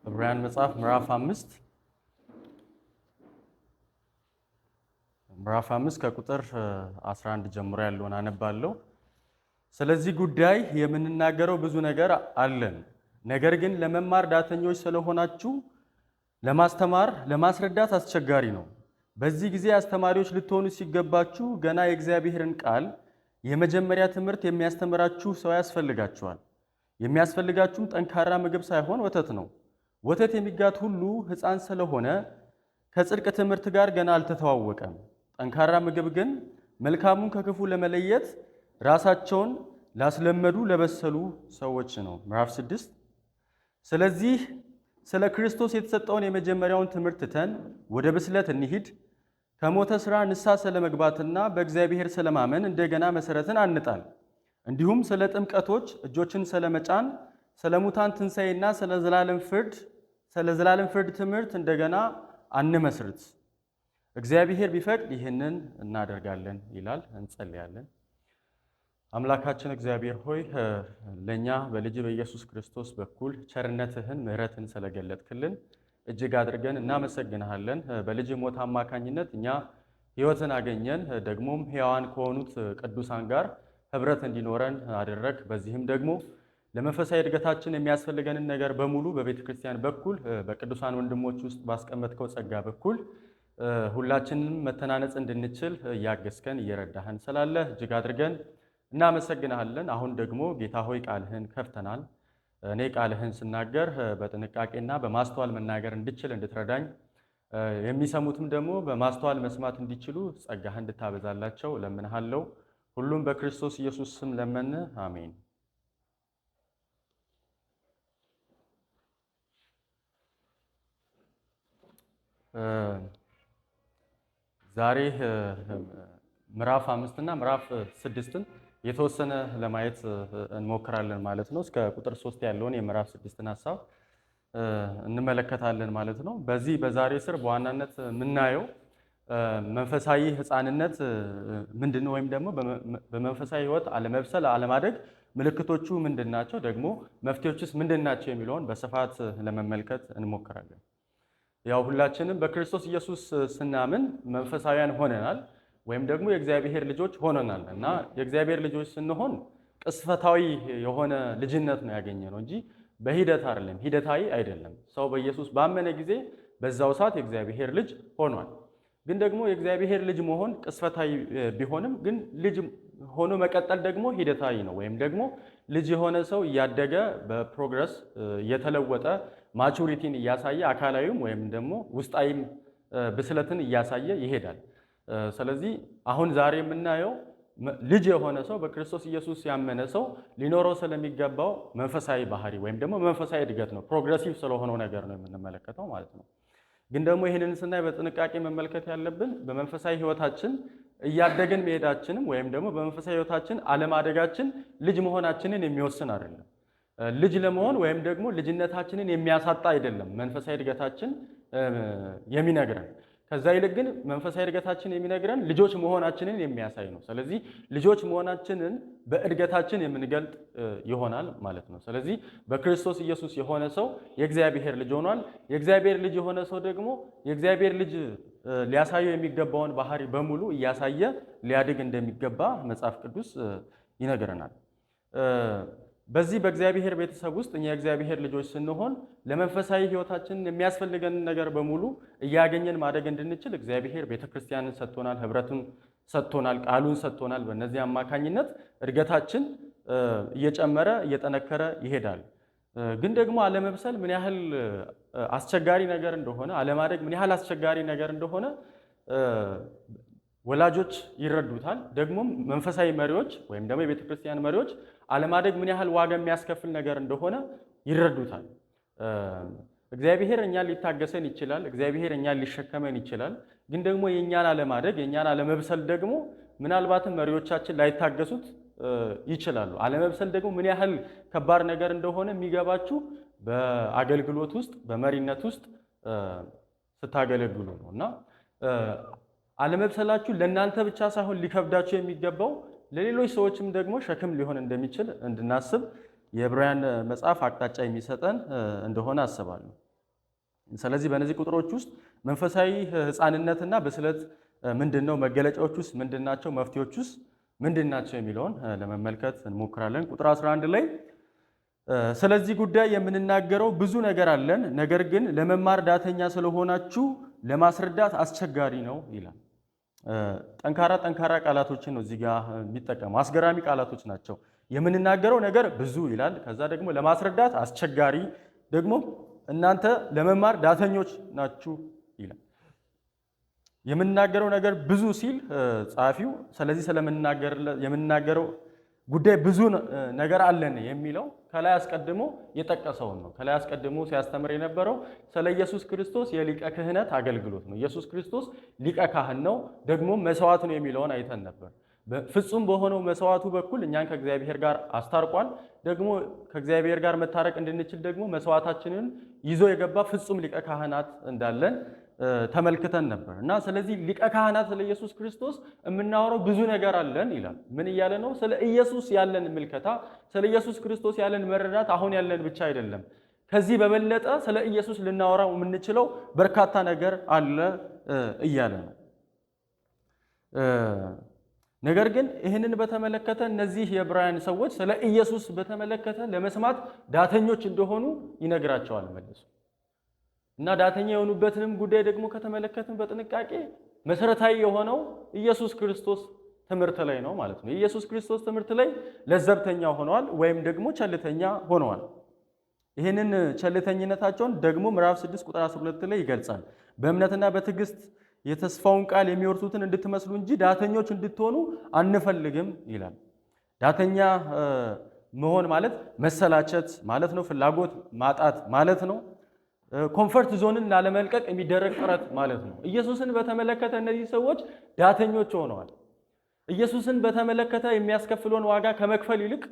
ዕብራውያን መጽሐፍ ምዕራፍ 5 ከቁጥር 11 ጀምሮ ያለውን አነባለሁ። ስለዚህ ጉዳይ የምንናገረው ብዙ ነገር አለን። ነገር ግን ለመማር ዳተኞች ስለሆናችሁ ለማስተማር ለማስረዳት አስቸጋሪ ነው። በዚህ ጊዜ አስተማሪዎች ልትሆኑ ሲገባችሁ ገና የእግዚአብሔርን ቃል የመጀመሪያ ትምህርት የሚያስተምራችሁ ሰው ያስፈልጋችኋል። የሚያስፈልጋችሁም ጠንካራ ምግብ ሳይሆን ወተት ነው። ወተት የሚጋት ሁሉ ሕፃን ስለሆነ ከጽድቅ ትምህርት ጋር ገና አልተተዋወቀም። ጠንካራ ምግብ ግን መልካሙን ከክፉ ለመለየት ራሳቸውን ላስለመዱ ለበሰሉ ሰዎች ነው። ምዕራፍ 6 ስለዚህ ስለ ክርስቶስ የተሰጠውን የመጀመሪያውን ትምህርት ትተን ወደ ብስለት እንሂድ። ከሞተ ሥራ ንስሐ ስለመግባትና በእግዚአብሔር ስለማመን እንደገና መሠረትን አንጣል። እንዲሁም ስለ ጥምቀቶች፣ እጆችን ስለመጫን፣ ስለ ሙታን ትንሣኤና ስለ ዘላለም ፍርድ ትምህርት እንደገና አንመስርት። እግዚአብሔር ቢፈቅድ ይህንን እናደርጋለን ይላል። እንጸልያለን። አምላካችን እግዚአብሔር ሆይ ለእኛ በልጅ በኢየሱስ ክርስቶስ በኩል ቸርነትህን ምሕረትን ስለገለጥክልን እጅግ አድርገን እናመሰግንሃለን። በልጅ ሞት አማካኝነት እኛ ሕይወትን አገኘን። ደግሞም ሕያዋን ከሆኑት ቅዱሳን ጋር ኅብረት እንዲኖረን አደረግ። በዚህም ደግሞ ለመንፈሳዊ እድገታችን የሚያስፈልገንን ነገር በሙሉ በቤተ ክርስቲያን በኩል በቅዱሳን ወንድሞች ውስጥ ባስቀመጥከው ጸጋ በኩል ሁላችንም መተናነጽ እንድንችል እያገዝከን እየረዳህን ስላለ እጅግ አድርገን እናመሰግንሃለን። አሁን ደግሞ ጌታ ሆይ ቃልህን ከፍተናል። እኔ ቃልህን ስናገር በጥንቃቄና በማስተዋል መናገር እንድችል እንድትረዳኝ፣ የሚሰሙትም ደግሞ በማስተዋል መስማት እንዲችሉ ጸጋህ እንድታበዛላቸው እለምንሃለሁ። ሁሉም በክርስቶስ ኢየሱስ ስም ለመን፣ አሜን። ዛሬ ምዕራፍ 5 እና ምዕራፍ 6ን የተወሰነ ለማየት እንሞክራለን ማለት ነው። እስከ ቁጥር 3 ያለውን የምዕራፍ 6ን ሀሳብ እንመለከታለን ማለት ነው። በዚህ በዛሬ ስር በዋናነት የምናየው መንፈሳዊ ሕፃንነት ምንድን ነው፣ ወይም ደግሞ በመንፈሳዊ ሕይወት አለመብሰል አለማደግ ምልክቶቹ ምንድን ናቸው፣ ደግሞ መፍትሄዎችስ ምንድን ናቸው የሚለውን በስፋት ለመመልከት እንሞክራለን። ያው ሁላችንም በክርስቶስ ኢየሱስ ስናምን መንፈሳዊያን ሆነናል ወይም ደግሞ የእግዚአብሔር ልጆች ሆነናል እና የእግዚአብሔር ልጆች ስንሆን ቅስፈታዊ የሆነ ልጅነት ነው ያገኘነው እንጂ በሂደት አይደለም፣ ሂደታዊ አይደለም። ሰው በኢየሱስ ባመነ ጊዜ በዛው ሰዓት የእግዚአብሔር ልጅ ሆኗል። ግን ደግሞ የእግዚአብሔር ልጅ መሆን ቅስፈታዊ ቢሆንም ግን ልጅ ሆኖ መቀጠል ደግሞ ሂደታዊ ነው። ወይም ደግሞ ልጅ የሆነ ሰው እያደገ በፕሮግረስ እየተለወጠ ማቹሪቲን እያሳየ አካላዊም ወይም ደግሞ ውስጣዊም ብስለትን እያሳየ ይሄዳል። ስለዚህ አሁን ዛሬ የምናየው ልጅ የሆነ ሰው በክርስቶስ ኢየሱስ ያመነ ሰው ሊኖረው ስለሚገባው መንፈሳዊ ባህሪ ወይም ደግሞ መንፈሳዊ እድገት ነው። ፕሮግረሲቭ ስለሆነው ነገር ነው የምንመለከተው ማለት ነው። ግን ደግሞ ይህንን ስናይ በጥንቃቄ መመልከት ያለብን በመንፈሳዊ ሕይወታችን እያደግን መሄዳችንም ወይም ደግሞ በመንፈሳዊ ሕይወታችን አለማደጋችን ልጅ መሆናችንን የሚወስን አይደለም። ልጅ ለመሆን ወይም ደግሞ ልጅነታችንን የሚያሳጣ አይደለም መንፈሳዊ እድገታችን የሚነግረን። ከዛ ይልቅ ግን መንፈሳዊ እድገታችን የሚነግረን ልጆች መሆናችንን የሚያሳይ ነው። ስለዚህ ልጆች መሆናችንን በእድገታችን የምንገልጥ ይሆናል ማለት ነው። ስለዚህ በክርስቶስ ኢየሱስ የሆነ ሰው የእግዚአብሔር ልጅ ሆኗል። የእግዚአብሔር ልጅ የሆነ ሰው ደግሞ የእግዚአብሔር ልጅ ሊያሳየው የሚገባውን ባህሪ በሙሉ እያሳየ ሊያድግ እንደሚገባ መጽሐፍ ቅዱስ ይነግረናል። በዚህ በእግዚአብሔር ቤተሰብ ውስጥ እኛ የእግዚአብሔር ልጆች ስንሆን ለመንፈሳዊ ሕይወታችን የሚያስፈልገንን ነገር በሙሉ እያገኘን ማደግ እንድንችል እግዚአብሔር ቤተክርስቲያንን ሰጥቶናል፣ ኅብረቱን ሰጥቶናል፣ ቃሉን ሰጥቶናል። በእነዚህ አማካኝነት እድገታችን እየጨመረ እየጠነከረ ይሄዳል። ግን ደግሞ አለመብሰል ምን ያህል አስቸጋሪ ነገር እንደሆነ፣ አለማደግ ምን ያህል አስቸጋሪ ነገር እንደሆነ ወላጆች ይረዱታል። ደግሞም መንፈሳዊ መሪዎች ወይም ደግሞ የቤተ ክርስቲያን መሪዎች አለማደግ ምን ያህል ዋጋ የሚያስከፍል ነገር እንደሆነ ይረዱታል። እግዚአብሔር እኛን ሊታገሰን ይችላል። እግዚአብሔር እኛን ሊሸከመን ይችላል። ግን ደግሞ የእኛን አለማደግ የእኛን አለመብሰል ደግሞ ምናልባትም መሪዎቻችን ላይታገሱት ይችላሉ። አለመብሰል ደግሞ ምን ያህል ከባድ ነገር እንደሆነ የሚገባችሁ በአገልግሎት ውስጥ በመሪነት ውስጥ ስታገለግሉ ነው እና አለመብሰላችሁ ለእናንተ ብቻ ሳይሆን ሊከብዳችሁ የሚገባው ለሌሎች ሰዎችም ደግሞ ሸክም ሊሆን እንደሚችል እንድናስብ የዕብራውያን መጽሐፍ አቅጣጫ የሚሰጠን እንደሆነ አስባለሁ። ስለዚህ በእነዚህ ቁጥሮች ውስጥ መንፈሳዊ ሕፃንነትና ብስለት ምንድነው? መገለጫዎች ውስጥ ምንድናቸው? መፍትሄዎች ውስጥ ምንድናቸው? የሚለውን ለመመልከት እንሞክራለን። ቁጥር 11 ላይ ስለዚህ ጉዳይ የምንናገረው ብዙ ነገር አለን፣ ነገር ግን ለመማር ዳተኛ ስለሆናችሁ ለማስረዳት አስቸጋሪ ነው ይላል። ጠንካራ ቃላቶችን ነው እዚህ ጋር የሚጠቀሙ። አስገራሚ ቃላቶች ናቸው። የምንናገረው ነገር ብዙ ይላል። ከዛ ደግሞ ለማስረዳት አስቸጋሪ፣ ደግሞ እናንተ ለመማር ዳተኞች ናችሁ ይላል። የምንናገረው ነገር ብዙ ሲል ጸሐፊው ስለዚህ የምንናገረው ጉዳይ ብዙ ነገር አለን የሚለው ከላይ አስቀድሞ የጠቀሰውን ነው። ከላይ አስቀድሞ ሲያስተምር የነበረው ስለ ኢየሱስ ክርስቶስ የሊቀ ክህነት አገልግሎት ነው። ኢየሱስ ክርስቶስ ሊቀ ካህን ነው፣ ደግሞ መስዋዕት ነው የሚለውን አይተን ነበር። ፍጹም በሆነው መስዋዕቱ በኩል እኛን ከእግዚአብሔር ጋር አስታርቋል። ደግሞ ከእግዚአብሔር ጋር መታረቅ እንድንችል ደግሞ መስዋዕታችንን ይዞ የገባ ፍጹም ሊቀ ካህናት እንዳለን ተመልክተን ነበር እና ስለዚህ ሊቀ ካህናት ስለ ኢየሱስ ክርስቶስ የምናወራው ብዙ ነገር አለን ይላል። ምን እያለ ነው? ስለ ኢየሱስ ያለን ምልከታ፣ ስለ ኢየሱስ ክርስቶስ ያለን መረዳት አሁን ያለን ብቻ አይደለም። ከዚህ በበለጠ ስለ ኢየሱስ ልናወራው የምንችለው በርካታ ነገር አለ እያለ ነው። ነገር ግን ይህንን በተመለከተ እነዚህ የዕብራውያን ሰዎች ስለ ኢየሱስ በተመለከተ ለመስማት ዳተኞች እንደሆኑ ይነግራቸዋል መልሶ እና ዳተኛ የሆኑበትንም ጉዳይ ደግሞ ከተመለከትን በጥንቃቄ መሰረታዊ የሆነው ኢየሱስ ክርስቶስ ትምህርት ላይ ነው ማለት ነው። ኢየሱስ ክርስቶስ ትምህርት ላይ ለዘብተኛ ሆነዋል ወይም ደግሞ ቸልተኛ ሆነዋል። ይህንን ቸልተኝነታቸውን ደግሞ ምዕራፍ 6 ቁጥር 12 ላይ ይገልጻል። በእምነትና በትዕግስት የተስፋውን ቃል የሚወርሱትን እንድትመስሉ እንጂ ዳተኞች እንድትሆኑ አንፈልግም ይላል። ዳተኛ መሆን ማለት መሰላቸት ማለት ነው። ፍላጎት ማጣት ማለት ነው። ኮምፈርት ዞንን ላለመልቀቅ የሚደረግ ጥረት ማለት ነው። ኢየሱስን በተመለከተ እነዚህ ሰዎች ዳተኞች ሆነዋል። ኢየሱስን በተመለከተ የሚያስከፍለውን ዋጋ ከመክፈል ይልቅ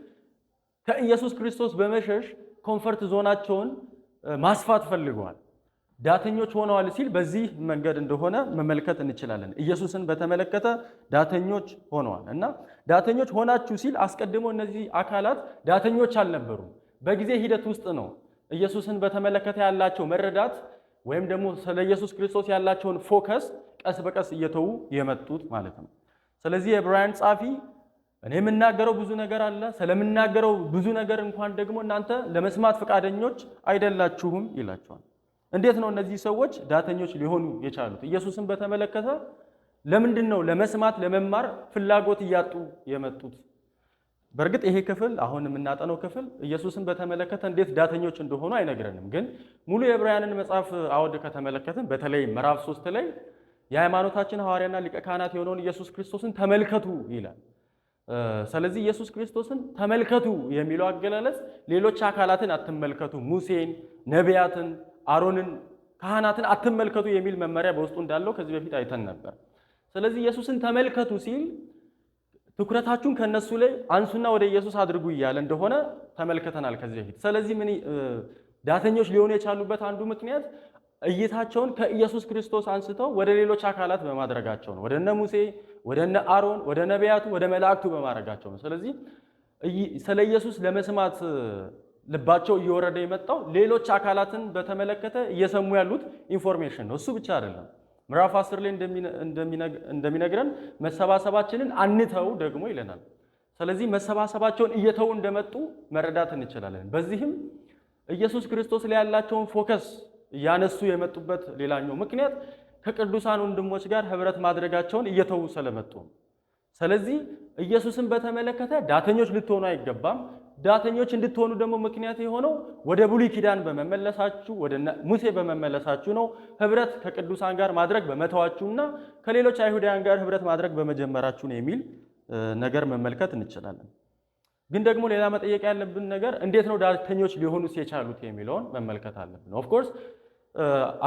ከኢየሱስ ክርስቶስ በመሸሽ ኮምፈርት ዞናቸውን ማስፋት ፈልገዋል። ዳተኞች ሆነዋል ሲል በዚህ መንገድ እንደሆነ መመልከት እንችላለን። ኢየሱስን በተመለከተ ዳተኞች ሆነዋል እና ዳተኞች ሆናችሁ ሲል አስቀድሞ እነዚህ አካላት ዳተኞች አልነበሩም። በጊዜ ሂደት ውስጥ ነው ኢየሱስን በተመለከተ ያላቸው መረዳት ወይም ደግሞ ስለ ኢየሱስ ክርስቶስ ያላቸውን ፎከስ ቀስ በቀስ እየተዉ የመጡት ማለት ነው። ስለዚህ የዕብራውያን ጸሐፊ እኔ የምናገረው ብዙ ነገር አለ፣ ስለምናገረው ብዙ ነገር እንኳን ደግሞ እናንተ ለመስማት ፈቃደኞች አይደላችሁም ይላቸዋል። እንዴት ነው እነዚህ ሰዎች ዳተኞች ሊሆኑ የቻሉት? ኢየሱስን በተመለከተ ለምንድን ነው ለመስማት ለመማር ፍላጎት እያጡ የመጡት? በእርግጥ ይሄ ክፍል አሁን የምናጠነው ክፍል ኢየሱስን በተመለከተ እንዴት ዳተኞች እንደሆኑ አይነግረንም። ግን ሙሉ የዕብራውያንን መጽሐፍ አወድ ከተመለከትን በተለይ ምዕራፍ 3 ላይ የሃይማኖታችን ሐዋርያና ሊቀ ካህናት የሆነውን ኢየሱስ ክርስቶስን ተመልከቱ ይላል። ስለዚህ ኢየሱስ ክርስቶስን ተመልከቱ የሚለው አገላለጽ ሌሎች አካላትን አትመልከቱ፣ ሙሴን፣ ነቢያትን፣ አሮንን፣ ካህናትን አትመልከቱ የሚል መመሪያ በውስጡ እንዳለው ከዚህ በፊት አይተን ነበር። ስለዚህ ኢየሱስን ተመልከቱ ሲል ትኩረታችሁን ከነሱ ላይ አንሱና ወደ ኢየሱስ አድርጉ እያለ እንደሆነ ተመልክተናል ከዚህ በፊት። ስለዚህ ምን ዳተኞች ሊሆኑ የቻሉበት አንዱ ምክንያት እይታቸውን ከኢየሱስ ክርስቶስ አንስተው ወደ ሌሎች አካላት በማድረጋቸው ነው። ወደነ ሙሴ፣ ወደነ አሮን፣ ወደ ነቢያቱ፣ ወደ መላእክቱ በማድረጋቸው ነው። ስለዚህ ስለ ኢየሱስ ለመስማት ልባቸው እየወረደ የመጣው ሌሎች አካላትን በተመለከተ እየሰሙ ያሉት ኢንፎርሜሽን ነው። እሱ ብቻ አይደለም። ምዕራፍ 10 ላይ እንደሚነግረን መሰባሰባችንን አንተው ደግሞ ይለናል። ስለዚህ መሰባሰባቸውን እየተው እንደመጡ መረዳት እንችላለን። በዚህም ኢየሱስ ክርስቶስ ላይ ያላቸውን ፎከስ እያነሱ የመጡበት ሌላኛው ምክንያት ከቅዱሳን ወንድሞች ጋር ህብረት ማድረጋቸውን እየተው ስለመጡ። ስለዚህ ኢየሱስን በተመለከተ ዳተኞች ልትሆኑ አይገባም። ዳተኞች እንድትሆኑ ደግሞ ምክንያት የሆነው ወደ ብሉይ ኪዳን በመመለሳችሁ ወደ ሙሴ በመመለሳችሁ ነው። ህብረት ከቅዱሳን ጋር ማድረግ በመተዋችሁና ከሌሎች አይሁዳውያን ጋር ህብረት ማድረግ በመጀመራችሁ ነው የሚል ነገር መመልከት እንችላለን። ግን ደግሞ ሌላ መጠየቅ ያለብን ነገር እንዴት ነው ዳተኞች ሊሆኑስ የቻሉት የሚለውን መመልከት አለብን። ኦፍ ኮርስ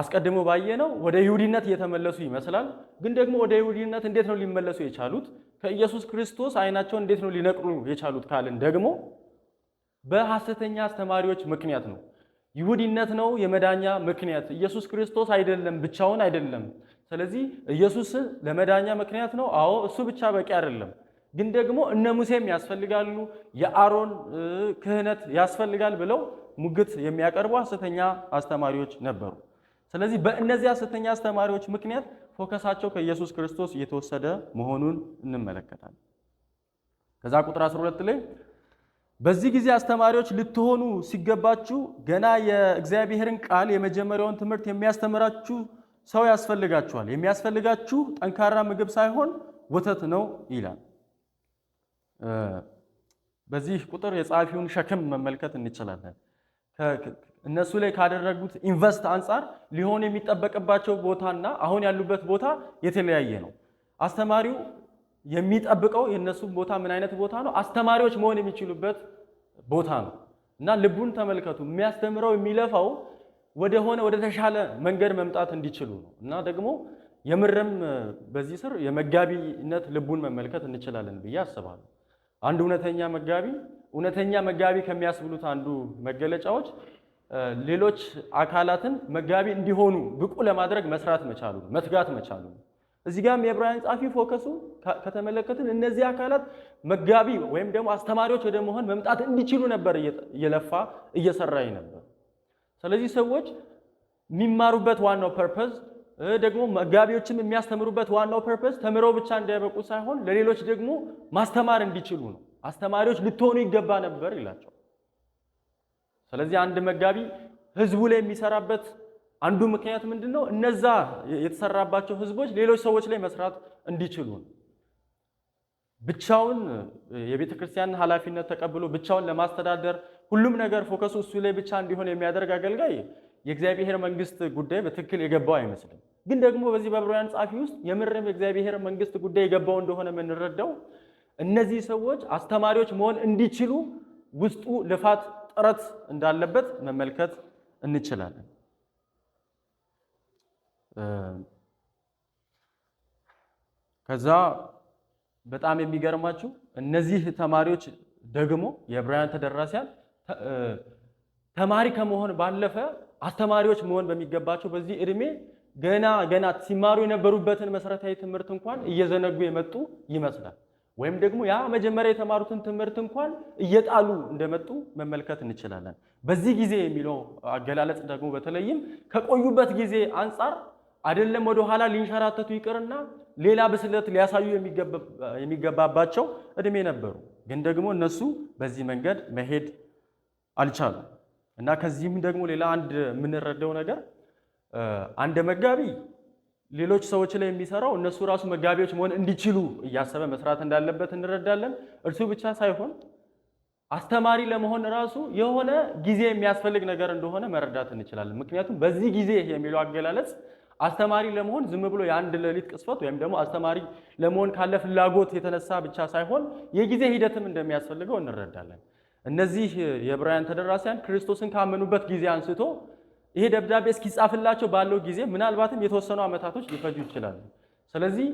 አስቀድሞ ባየነው ወደ ይሁዲነት እየተመለሱ ይመስላል። ግን ደግሞ ወደ ይሁዲነት እንዴት ነው ሊመለሱ የቻሉት? ከኢየሱስ ክርስቶስ አይናቸውን እንዴት ነው ሊነቅሉ የቻሉት ካልን ደግሞ በሐሰተኛ አስተማሪዎች ምክንያት ነው። ይሁዲነት ነው የመዳኛ ምክንያት፣ ኢየሱስ ክርስቶስ አይደለም፣ ብቻውን አይደለም። ስለዚህ ኢየሱስ ለመዳኛ ምክንያት ነው። አዎ እሱ ብቻ በቂ አይደለም። ግን ደግሞ እነ ሙሴም ያስፈልጋሉ፣ የአሮን ክህነት ያስፈልጋል ብለው ሙግት የሚያቀርቡ ሐሰተኛ አስተማሪዎች ነበሩ። ስለዚህ በእነዚህ ሐሰተኛ አስተማሪዎች ምክንያት ፎከሳቸው ከኢየሱስ ክርስቶስ እየተወሰደ መሆኑን እንመለከታለን። ከዛ ቁጥር 12 ላይ በዚህ ጊዜ አስተማሪዎች ልትሆኑ ሲገባችሁ ገና የእግዚአብሔርን ቃል የመጀመሪያውን ትምህርት የሚያስተምራችሁ ሰው ያስፈልጋችኋል። የሚያስፈልጋችሁ ጠንካራ ምግብ ሳይሆን ወተት ነው ይላል። በዚህ ቁጥር የጸሐፊውን ሸክም መመልከት እንችላለን። እነሱ ላይ ካደረጉት ኢንቨስት አንጻር ሊሆን የሚጠበቅባቸው ቦታና አሁን ያሉበት ቦታ የተለያየ ነው። አስተማሪው የሚጠብቀው የነሱ ቦታ ምን አይነት ቦታ ነው? አስተማሪዎች መሆን የሚችሉበት ቦታ ነው። እና ልቡን ተመልከቱ። የሚያስተምረው የሚለፋው ወደ ተሻለ መንገድ መምጣት እንዲችሉ ነው። እና ደግሞ የምርም በዚህ ስር የመጋቢነት ልቡን መመልከት እንችላለን ብዬ አስባለሁ። አንድ እውነተኛ መጋቢ ከሚያስብሉት አንዱ መገለጫዎች ሌሎች አካላትን መጋቢ እንዲሆኑ ብቁ ለማድረግ መስራት መቻሉ፣ መትጋት መቻሉ። እዚህ ጋርም የዕብራውያን ጻፊ ፎከሱ ከተመለከትን እነዚህ አካላት መጋቢ ወይም ደግሞ አስተማሪዎች ወደ መሆን መምጣት እንዲችሉ ነበር እየለፋ እየሰራ ነበር። ስለዚህ ሰዎች የሚማሩበት ዋናው ፐርፐዝ ደግሞ መጋቢዎችም የሚያስተምሩበት ዋናው ፐርፐዝ ተምረው ብቻ እንዳይበቁ ሳይሆን ለሌሎች ደግሞ ማስተማር እንዲችሉ ነው። አስተማሪዎች ልትሆኑ ይገባ ነበር ይላቸው። ስለዚህ አንድ መጋቢ ህዝቡ ላይ የሚሰራበት አንዱ ምክንያት ምንድነው? እነዛ የተሰራባቸው ህዝቦች ሌሎች ሰዎች ላይ መስራት እንዲችሉ ነው። ብቻውን የቤተ ክርስቲያንን ኃላፊነት ተቀብሎ ብቻውን ለማስተዳደር ሁሉም ነገር ፎከሱ እሱ ላይ ብቻ እንዲሆን የሚያደርግ አገልጋይ የእግዚአብሔር መንግስት ጉዳይ በትክክል የገባው አይመስልም። ግን ደግሞ በዚህ በዕብራውያን ጻፊ ውስጥ የምርም የእግዚአብሔር መንግስት ጉዳይ የገባው እንደሆነ የምንረዳው እነዚህ ሰዎች አስተማሪዎች መሆን እንዲችሉ ውስጡ ልፋት፣ ጥረት እንዳለበት መመልከት እንችላለን። ከዛ በጣም የሚገርማችሁ እነዚህ ተማሪዎች ደግሞ የዕብራውያን ተደራሲያን ተማሪ ከመሆን ባለፈ አስተማሪዎች መሆን በሚገባቸው በዚህ እድሜ ገና ሲማሩ የነበሩበትን መሰረታዊ ትምህርት እንኳን እየዘነጉ የመጡ ይመስላል። ወይም ደግሞ ያ መጀመሪያ የተማሩትን ትምህርት እንኳን እየጣሉ እንደመጡ መመልከት እንችላለን። በዚህ ጊዜ የሚለው አገላለጽ ደግሞ በተለይም ከቆዩበት ጊዜ አንጻር አይደለም ወደ ኋላ ሊንሸራተቱ ይቅርና ሌላ ብስለት ሊያሳዩ የሚገባባቸው እድሜ ነበሩ። ግን ደግሞ እነሱ በዚህ መንገድ መሄድ አልቻሉም። እና ከዚህም ደግሞ ሌላ አንድ የምንረዳው ነገር አንድ መጋቢ ሌሎች ሰዎች ላይ የሚሰራው እነሱ ራሱ መጋቢዎች መሆን እንዲችሉ እያሰበ መስራት እንዳለበት እንረዳለን። እርሱ ብቻ ሳይሆን አስተማሪ ለመሆን ራሱ የሆነ ጊዜ የሚያስፈልግ ነገር እንደሆነ መረዳት እንችላለን። ምክንያቱም በዚህ ጊዜ የሚለው አገላለጽ አስተማሪ ለመሆን ዝም ብሎ የአንድ ሌሊት ቅስፈት ወይም ደግሞ አስተማሪ ለመሆን ካለ ፍላጎት የተነሳ ብቻ ሳይሆን የጊዜ ሂደትም እንደሚያስፈልገው እንረዳለን። እነዚህ የዕብራውያን ተደራሲያን ክርስቶስን ካመኑበት ጊዜ አንስቶ ይሄ ደብዳቤ እስኪጻፍላቸው ባለው ጊዜ ምናልባትም የተወሰኑ ዓመታቶች ሊፈጁ ይችላሉ። ስለዚህ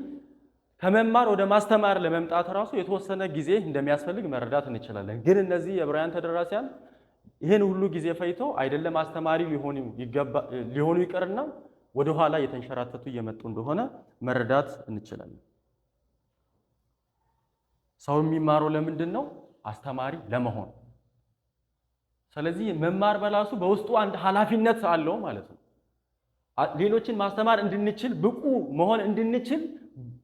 ከመማር ወደ ማስተማር ለመምጣት ራሱ የተወሰነ ጊዜ እንደሚያስፈልግ መረዳት እንችላለን። ግን እነዚህ የዕብራውያን ተደራሲያን ይህን ሁሉ ጊዜ ፈይተው አይደለም አስተማሪ ሊሆኑ ይቅርና ወደ ኋላ የተንሸራተቱ እየመጡ እንደሆነ መረዳት እንችላለን። ሰው የሚማረው ለምንድን ነው? አስተማሪ ለመሆን። ስለዚህ መማር በራሱ በውስጡ አንድ ኃላፊነት አለው ማለት ነው። ሌሎችን ማስተማር እንድንችል ብቁ መሆን እንድንችል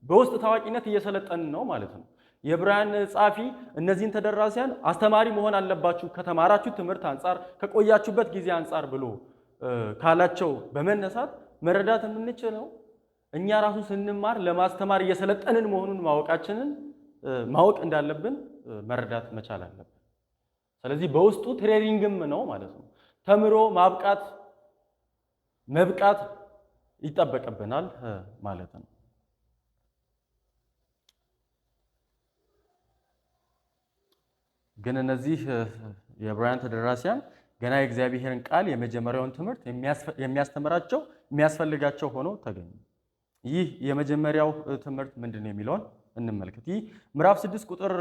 በውስጥ ታዋቂነት እየሰለጠንን ነው ማለት ነው። የዕብራውያን ጻፊ እነዚህን ተደራሲያን አስተማሪ መሆን አለባችሁ ከተማራችሁ ትምህርት አንጻር ከቆያችሁበት ጊዜ አንጻር ብሎ ካላቸው በመነሳት መረዳት የምንችለው እኛ ራሱ ስንማር ለማስተማር እየሰለጠንን መሆኑን ማወቅ እንዳለብን መረዳት መቻል አለብን። ስለዚህ በውስጡ ትሬኒንግም ነው ማለት ነው። ተምሮ መብቃት ይጠበቅብናል ማለት ነው። ግን እነዚህ የዕብራውያን ተደራሲያን ገና የእግዚአብሔርን ቃል የመጀመሪያውን ትምህርት የሚያስተምራቸው የሚያስፈልጋቸው ሆኖ ተገኙ። ይህ የመጀመሪያው ትምህርት ምንድን ነው የሚለውን እንመልከት። ይህ ምዕራፍ 6 ቁጥር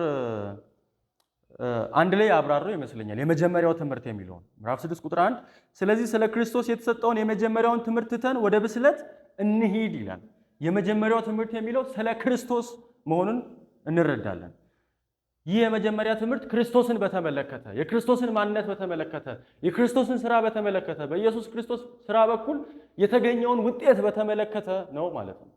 1 ላይ አብራራው ይመስለኛል። የመጀመሪያው ትምህርት የሚለውን ምዕራፍ 6 ቁጥር 1 ስለዚህ ስለ ክርስቶስ የተሰጠውን የመጀመሪያውን ትምህርት ትተን ወደ ብስለት እንሂድ ይላል። የመጀመሪያው ትምህርት የሚለው ስለ ክርስቶስ መሆኑን እንረዳለን። ይህ የመጀመሪያ ትምህርት ክርስቶስን በተመለከተ የክርስቶስን ማንነት በተመለከተ የክርስቶስን ስራ በተመለከተ በኢየሱስ ክርስቶስ ስራ በኩል የተገኘውን ውጤት በተመለከተ ነው ማለት ነው።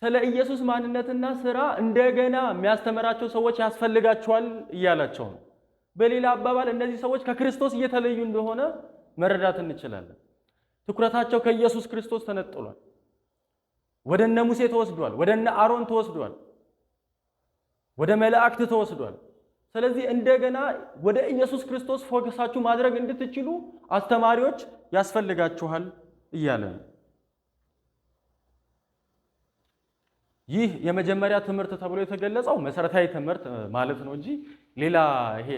ስለ ኢየሱስ ማንነትና ስራ እንደገና የሚያስተምራቸው ሰዎች ያስፈልጋቸዋል እያላቸው ነው። በሌላ አባባል እነዚህ ሰዎች ከክርስቶስ እየተለዩ እንደሆነ መረዳት እንችላለን። ትኩረታቸው ከኢየሱስ ክርስቶስ ተነጥሏል። ወደነ ሙሴ ተወስዷል፣ ወደነ አሮን ተወስዷል፣ ወደ መላእክት ተወስዷል። ስለዚህ እንደገና ወደ ኢየሱስ ክርስቶስ ፎከሳችሁ ማድረግ እንድትችሉ አስተማሪዎች ያስፈልጋችኋል እያለ ነው። ይህ የመጀመሪያ ትምህርት ተብሎ የተገለጸው መሰረታዊ ትምህርት ማለት ነው እንጂ ሌላ ይሄ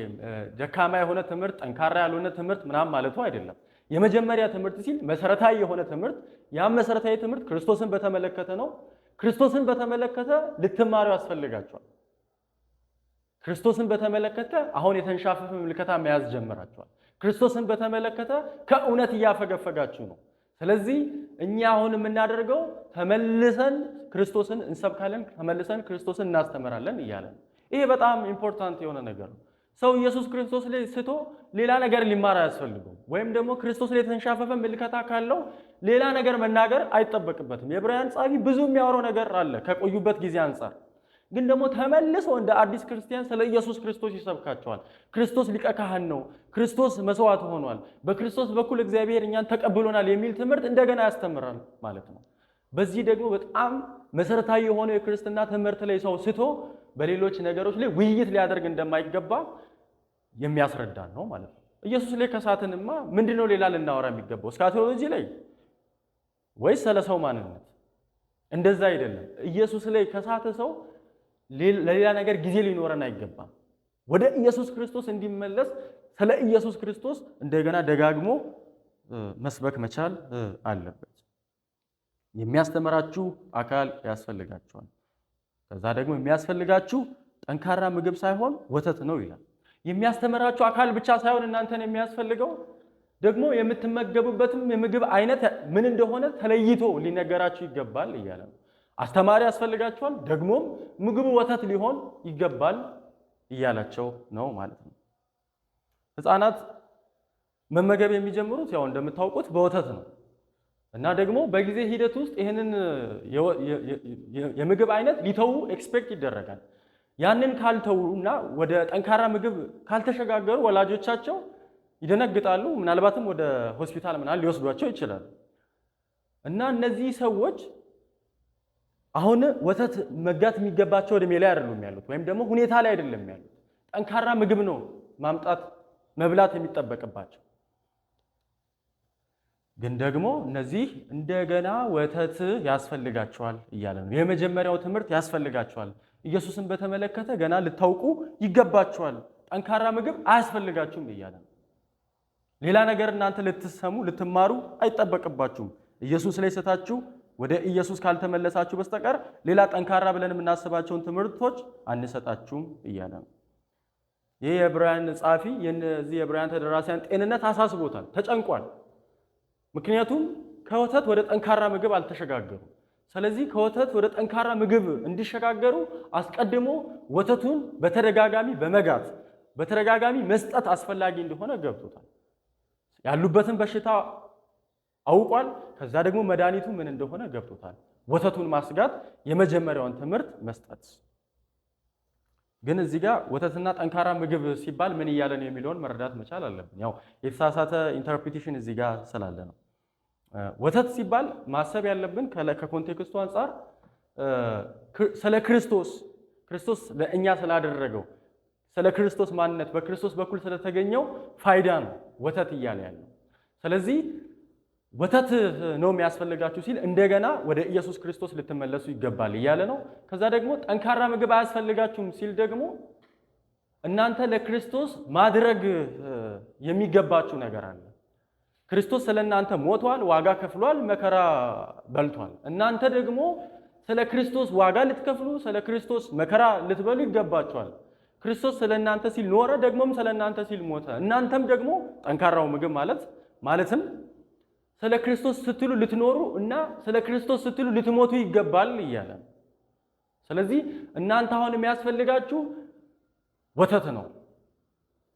ደካማ የሆነ ትምህርት፣ ጠንካራ ያልሆነ ትምህርት ምናምን ማለቱ አይደለም። የመጀመሪያ ትምህርት ሲል መሰረታዊ የሆነ ትምህርት፣ ያም መሰረታዊ ትምህርት ክርስቶስን በተመለከተ ነው። ክርስቶስን በተመለከተ ልትማሩ ያስፈልጋቸዋል። ክርስቶስን በተመለከተ አሁን የተንሻፈፈ ምልከታ መያዝ ጀምራቸዋል። ክርስቶስን በተመለከተ ከእውነት እያፈገፈጋችሁ ነው። ስለዚህ እኛ አሁን የምናደርገው ተመልሰን ክርስቶስን እንሰብካለን፣ ተመልሰን ክርስቶስን እናስተምራለን እያለ ነው። ይሄ በጣም ኢምፖርታንት የሆነ ነገር ነው። ሰው ኢየሱስ ክርስቶስ ላይ ስቶ ሌላ ነገር ሊማር አያስፈልገውም። ወይም ደግሞ ክርስቶስ ላይ የተንሻፈፈ ምልከታ ካለው ሌላ ነገር መናገር አይጠበቅበትም። የዕብራውያን ጸሐፊ ብዙ የሚያወራው ነገር አለ ከቆዩበት ጊዜ አንጻር። ግን ደግሞ ተመልሶ እንደ አዲስ ክርስቲያን ስለ ኢየሱስ ክርስቶስ ይሰብካቸዋል። ክርስቶስ ሊቀ ካህን ነው፣ ክርስቶስ መስዋዕት ሆኗል፣ በክርስቶስ በኩል እግዚአብሔር እኛን ተቀብሎናል የሚል ትምህርት እንደገና ያስተምራል ማለት ነው። በዚህ ደግሞ በጣም መሰረታዊ የሆነው የክርስትና ትምህርት ላይ ሰው ስቶ በሌሎች ነገሮች ላይ ውይይት ሊያደርግ እንደማይገባ የሚያስረዳን ነው ማለት ነው። ኢየሱስ ላይ ከሳትንማ ምንድነው ሌላ ልናወራ የሚገባው? እስካቴዎሎጂ ላይ ወይስ ስለ ሰው ማንነት? እንደዛ አይደለም። ኢየሱስ ላይ ከሳተ ሰው ለሌላ ነገር ጊዜ ሊኖረን አይገባም። ወደ ኢየሱስ ክርስቶስ እንዲመለስ ስለ ኢየሱስ ክርስቶስ እንደገና ደጋግሞ መስበክ መቻል አለበት። የሚያስተምራችሁ አካል ያስፈልጋችኋል። ከዛ ደግሞ የሚያስፈልጋችሁ ጠንካራ ምግብ ሳይሆን ወተት ነው ይላል። የሚያስተምራችሁ አካል ብቻ ሳይሆን እናንተን የሚያስፈልገው ደግሞ የምትመገቡበትም የምግብ አይነት ምን እንደሆነ ተለይቶ ሊነገራችሁ ይገባል እያለ ነው። አስተማሪ ያስፈልጋችኋል፣ ደግሞም ምግቡ ወተት ሊሆን ይገባል እያላቸው ነው ማለት ነው። ሕፃናት መመገብ የሚጀምሩት ያው እንደምታውቁት በወተት ነው እና ደግሞ በጊዜ ሂደት ውስጥ ይህንን የምግብ አይነት ሊተዉ ኤክስፔክት ይደረጋል። ያንን ካልተውና ወደ ጠንካራ ምግብ ካልተሸጋገሩ ወላጆቻቸው ይደነግጣሉ። ምናልባትም ወደ ሆስፒታል ምናምን ሊወስዷቸው ይችላሉ። እና እነዚህ ሰዎች አሁን ወተት መጋት የሚገባቸው እድሜ ላይ አይደሉም ያሉት፣ ወይም ደግሞ ሁኔታ ላይ አይደለም ያሉት። ጠንካራ ምግብ ነው መብላት የሚጠበቅባቸው። ግን ደግሞ እነዚህ እንደገና ወተት ያስፈልጋቸዋል እያለ ነው። የመጀመሪያው ትምህርት ያስፈልጋቸዋል። ኢየሱስን በተመለከተ ገና ልታውቁ ይገባቸዋል። ጠንካራ ምግብ አያስፈልጋችሁም እያለ ነው። ሌላ ነገር እናንተ ልትሰሙ ልትማሩ አይጠበቅባችሁም። ኢየሱስ ላይ ስታችሁ ወደ ኢየሱስ ካልተመለሳችሁ በስተቀር ሌላ ጠንካራ ብለን የምናስባቸውን ትምህርቶች አንሰጣችሁም እያለ ነው። ይህ የዕብራውያን ጸሐፊ የነዚህ የዕብራውያን ተደራሲያን ጤንነት አሳስቦታል፣ ተጨንቋል። ምክንያቱም ከወተት ወደ ጠንካራ ምግብ አልተሸጋገሩም። ስለዚህ ከወተት ወደ ጠንካራ ምግብ እንዲሸጋገሩ አስቀድሞ ወተቱን በተደጋጋሚ በመጋት በተደጋጋሚ መስጠት አስፈላጊ እንደሆነ ገብቶታል። ያሉበትን በሽታ አውቋል። ከዛ ደግሞ መድኃኒቱ ምን እንደሆነ ገብቶታል። ወተቱን ማስጋት የመጀመሪያውን ትምህርት መስጠት። ግን እዚህ ጋር ወተትና ጠንካራ ምግብ ሲባል ምን እያለ ነው የሚለውን መረዳት መቻል አለብን። ያው የተሳሳተ ኢንተርፕሪቴሽን እዚህ ጋር ስላለ ነው። ወተት ሲባል ማሰብ ያለብን ከኮንቴክስቱ አንጻር ስለ ክርስቶስ ለእኛ ስላደረገው ስለ ክርስቶስ ማንነት በክርስቶስ በኩል ስለተገኘው ፋይዳ ነው ወተት እያለ ያለው። ስለዚህ ወተት ነው የሚያስፈልጋችሁ ሲል እንደገና ወደ ኢየሱስ ክርስቶስ ልትመለሱ ይገባል እያለ ነው። ከዛ ደግሞ ጠንካራ ምግብ አያስፈልጋችሁም ሲል ደግሞ እናንተ ለክርስቶስ ማድረግ የሚገባችሁ ነገር አለ። ክርስቶስ ስለእናንተ ሞቷል፣ ዋጋ ከፍሏል፣ መከራ በልቷል። እናንተ ደግሞ ስለ ክርስቶስ ዋጋ ልትከፍሉ፣ ስለ ክርስቶስ መከራ ልትበሉ ይገባችኋል። ክርስቶስ ስለእናንተ ሲል ኖረ፣ ደግሞም ስለእናንተ ሲል ሞተ። እናንተም ደግሞ ጠንካራው ምግብ ማለትም ስለ ክርስቶስ ስትሉ ልትኖሩ እና ስለ ክርስቶስ ስትሉ ልትሞቱ ይገባል እያለ። ስለዚህ እናንተ አሁን የሚያስፈልጋችሁ ወተት ነው።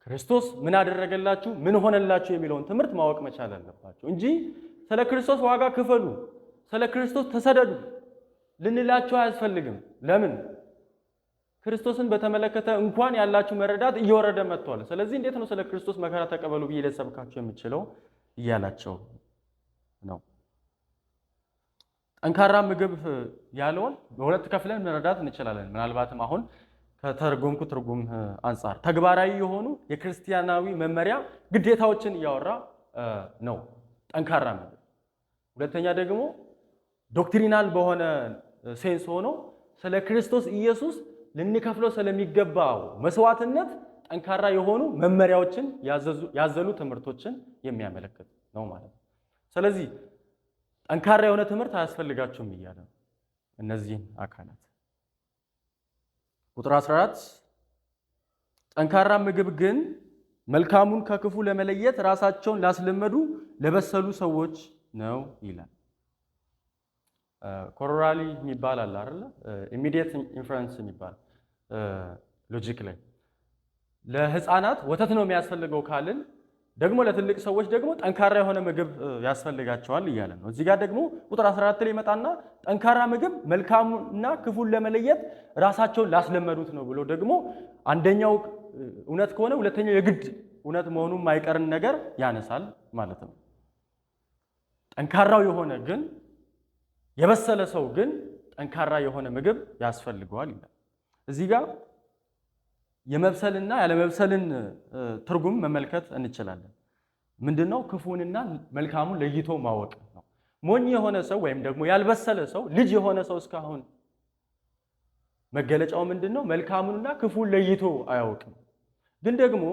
ክርስቶስ ምን አደረገላችሁ፣ ምን ሆነላችሁ የሚለውን ትምህርት ማወቅ መቻል አለባችሁ እንጂ ስለ ክርስቶስ ዋጋ ክፈሉ፣ ስለ ክርስቶስ ተሰደዱ ልንላችሁ አያስፈልግም። ለምን? ክርስቶስን በተመለከተ እንኳን ያላችሁ መረዳት እየወረደ መጥቷል። ስለዚህ እንዴት ነው ስለ ክርስቶስ መከራ ተቀበሉ ብዬ ልሰብካችሁ የምችለው እያላቸው ነው። ጠንካራ ምግብ ያለውን በሁለት ከፍለን መረዳት እንችላለን። ምናልባትም አሁን ከተረጎምኩ ትርጉም አንጻር ተግባራዊ የሆኑ የክርስቲያናዊ መመሪያ ግዴታዎችን እያወራ ነው ጠንካራ ምግብ። ሁለተኛ ደግሞ ዶክትሪናል በሆነ ሴንስ ሆኖ ስለ ክርስቶስ ኢየሱስ ልንከፍለው ስለሚገባው መስዋዕትነት ጠንካራ የሆኑ መመሪያዎችን ያዘሉ ትምህርቶችን የሚያመለክት ነው ማለት ነው። ስለዚህ ጠንካራ የሆነ ትምህርት አያስፈልጋችሁም እያለ ነው እነዚህን አካላት። ቁጥር 14 ጠንካራ ምግብ ግን መልካሙን ከክፉ ለመለየት ራሳቸውን ላስለመዱ ለበሰሉ ሰዎች ነው ይላል። ኮሮላሪ የሚባል አለ አይደል? ኢሚዲየት ኢንፈረንስ የሚባል ሎጂክ ላይ ለህፃናት ወተት ነው የሚያስፈልገው ካልን ደግሞ ለትልቅ ሰዎች ደግሞ ጠንካራ የሆነ ምግብ ያስፈልጋቸዋል እያለ ነው። እዚህ ጋር ደግሞ ቁጥር 14 ላይ ይመጣና ጠንካራ ምግብ መልካሙና ክፉን ለመለየት ራሳቸውን ላስለመዱት ነው ብሎ ደግሞ አንደኛው እውነት ከሆነ ሁለተኛው የግድ እውነት መሆኑን ማይቀርን ነገር ያነሳል ማለት ነው። ጠንካራው የሆነ ግን የበሰለ ሰው ግን ጠንካራ የሆነ ምግብ ያስፈልገዋል ይላል። እዚህ ጋር የመብሰልና ያለመብሰልን ትርጉም መመልከት እንችላለን። ምንድነው? ክፉንና መልካሙን ለይቶ ማወቅ ነው። ሞኝ የሆነ ሰው ወይም ደግሞ ያልበሰለ ሰው ልጅ የሆነ ሰው እስካሁን መገለጫው ምንድነው? መልካሙንና ክፉን ለይቶ አያውቅም። ግን ደግሞ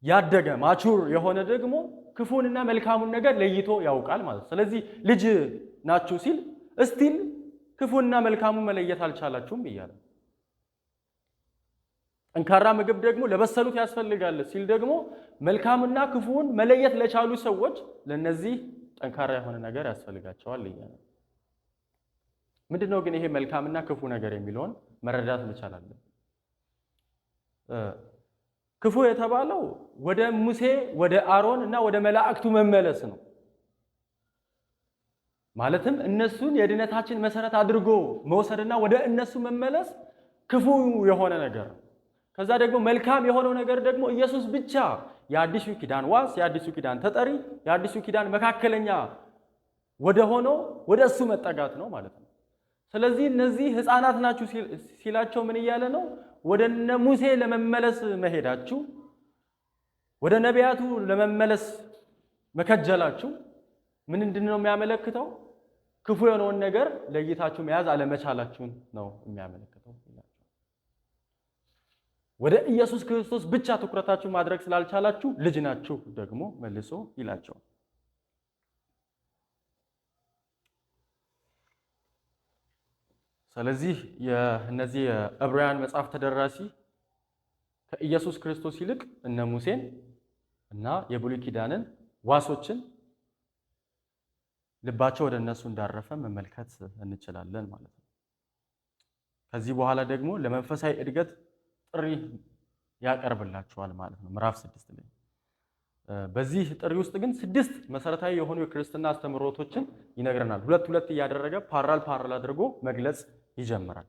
ያደገ ማቹር የሆነ ደግሞ ክፉንና መልካሙን ነገር ለይቶ ያውቃል ማለት ነው። ስለዚህ ልጅ ናችሁ ሲል እስቲል ክፉንና መልካሙን መለየት አልቻላችሁም እያለ ጠንካራ ምግብ ደግሞ ለበሰሉት ያስፈልጋል ሲል ደግሞ መልካምና ክፉን መለየት ለቻሉ ሰዎች ለነዚህ ጠንካራ የሆነ ነገር ያስፈልጋቸዋል እያለ ምንድነው ግን ይሄ መልካምና ክፉ ነገር የሚለውን መረዳት መቻል አለብን። ክፉ የተባለው ወደ ሙሴ ወደ አሮን እና ወደ መላእክቱ መመለስ ነው። ማለትም እነሱን የድነታችን መሰረት አድርጎ መውሰድና ወደ እነሱ መመለስ ክፉ የሆነ ነገር ነው። ከዛ ደግሞ መልካም የሆነው ነገር ደግሞ ኢየሱስ ብቻ የአዲሱ ኪዳን ዋስ፣ የአዲሱ ኪዳን ተጠሪ፣ የአዲሱ ኪዳን መካከለኛ ወደ ሆነው ወደ እሱ መጠጋት ነው ማለት ነው። ስለዚህ እነዚህ ህፃናት ናችሁ ሲላቸው ምን እያለ ነው? ወደ እነ ሙሴ ለመመለስ መሄዳችሁ፣ ወደ ነቢያቱ ለመመለስ መከጀላችሁ ምንድነው የሚያመለክተው? ክፉ የሆነውን ነገር ለይታችሁ መያዝ አለመቻላችሁን ነው የሚያመለክተው። ወደ ኢየሱስ ክርስቶስ ብቻ ትኩረታችሁ ማድረግ ስላልቻላችሁ ልጅ ናችሁ ደግሞ መልሶ ይላቸው። ስለዚህ የእነዚህ የዕብራውያን መጽሐፍ ተደራሲ ከኢየሱስ ክርስቶስ ይልቅ እነ ሙሴን እና የብሉይ ኪዳንን ዋሶችን ልባቸው ወደ እነሱ እንዳረፈ መመልከት እንችላለን ማለት ነው። ከዚህ በኋላ ደግሞ ለመንፈሳዊ እድገት ጥሪ ያቀርብላቸዋል ማለት ነው ምዕራፍ 6 ላይ። በዚህ ጥሪ ውስጥ ግን 6 መሰረታዊ የሆኑ የክርስትና አስተምህሮቶችን ይነግረናል። ሁለት ሁለት እያደረገ ፓራል አድርጎ መግለጽ ይጀምራል።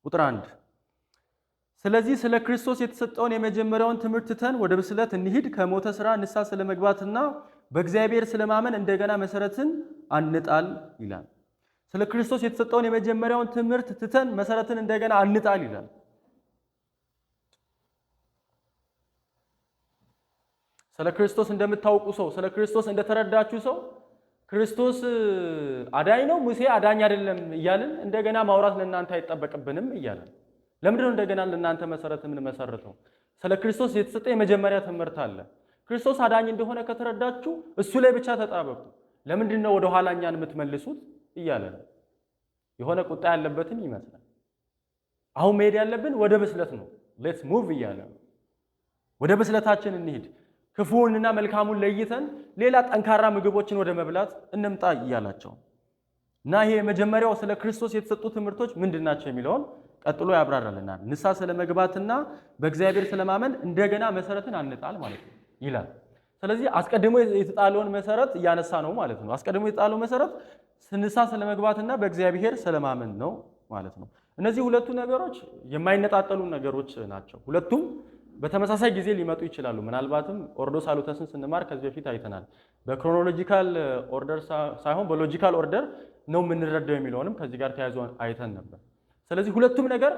ቁጥር 1 ስለዚህ ስለ ክርስቶስ የተሰጠውን የመጀመሪያውን ትምህርት ትተን ወደ ብስለት እንሂድ፣ ከሞተ ሥራ ንስሐ ስለመግባትና በእግዚአብሔር ስለማመን እንደገና መሰረትን አንጣል ይላል። ስለ ክርስቶስ የተሰጠውን የመጀመሪያውን ትምህርት ትተን መሰረትን እንደገና አንጣል ይላል። ስለ ክርስቶስ እንደምታውቁ ሰው፣ ስለ ክርስቶስ እንደተረዳችሁ ሰው ክርስቶስ አዳኝ ነው፣ ሙሴ አዳኝ አይደለም እያልን እንደገና ማውራት ለእናንተ አይጠበቅብንም እያለን። ለምንድን ነው እንደገና ለእናንተ መሰረት የምንመሰርተው? ስለ ክርስቶስ የተሰጠ የመጀመሪያ ትምህርት አለ። ክርስቶስ አዳኝ እንደሆነ ከተረዳችሁ እሱ ላይ ብቻ ተጣበቁ። ለምንድን ነው ወደ ኋላ እኛን የምትመልሱት እያለን የሆነ ቁጣ ያለበትን ይመስላል። አሁን መሄድ ያለብን ወደ ብስለት ነው። ሌትስ ሙቭ እያለ ወደ ብስለታችን እንሂድ። ክፉንና መልካሙን ለይተን ሌላ ጠንካራ ምግቦችን ወደ መብላት እንምጣ እያላቸው እና ይሄ የመጀመሪያው ስለ ክርስቶስ የተሰጡ ትምህርቶች ምንድናቸው የሚለውን ቀጥሎ ያብራራልናል። ንስሐ ስለመግባትና በእግዚአብሔር ስለማመን እንደገና መሰረትን አንጣል ማለት ነው ይላል። ስለዚህ አስቀድሞ የተጣለውን መሰረት እያነሳ ነው ማለት ነው። አስቀድሞ የተጣለው መሰረት ንስሐ ስለመግባትና በእግዚአብሔር ስለማመን ነው ማለት ነው። እነዚህ ሁለቱ ነገሮች የማይነጣጠሉ ነገሮች ናቸው። ሁለቱም በተመሳሳይ ጊዜ ሊመጡ ይችላሉ። ምናልባትም ኦርዶስ ሳሉተስን ስንማር ከዚህ በፊት አይተናል። በክሮኖሎጂካል ኦርደር ሳይሆን በሎጂካል ኦርደር ነው የምንረዳው የሚለውንም ከዚህ ጋር ተያይዞ አይተን ነበር። ስለዚህ ሁለቱም ነገር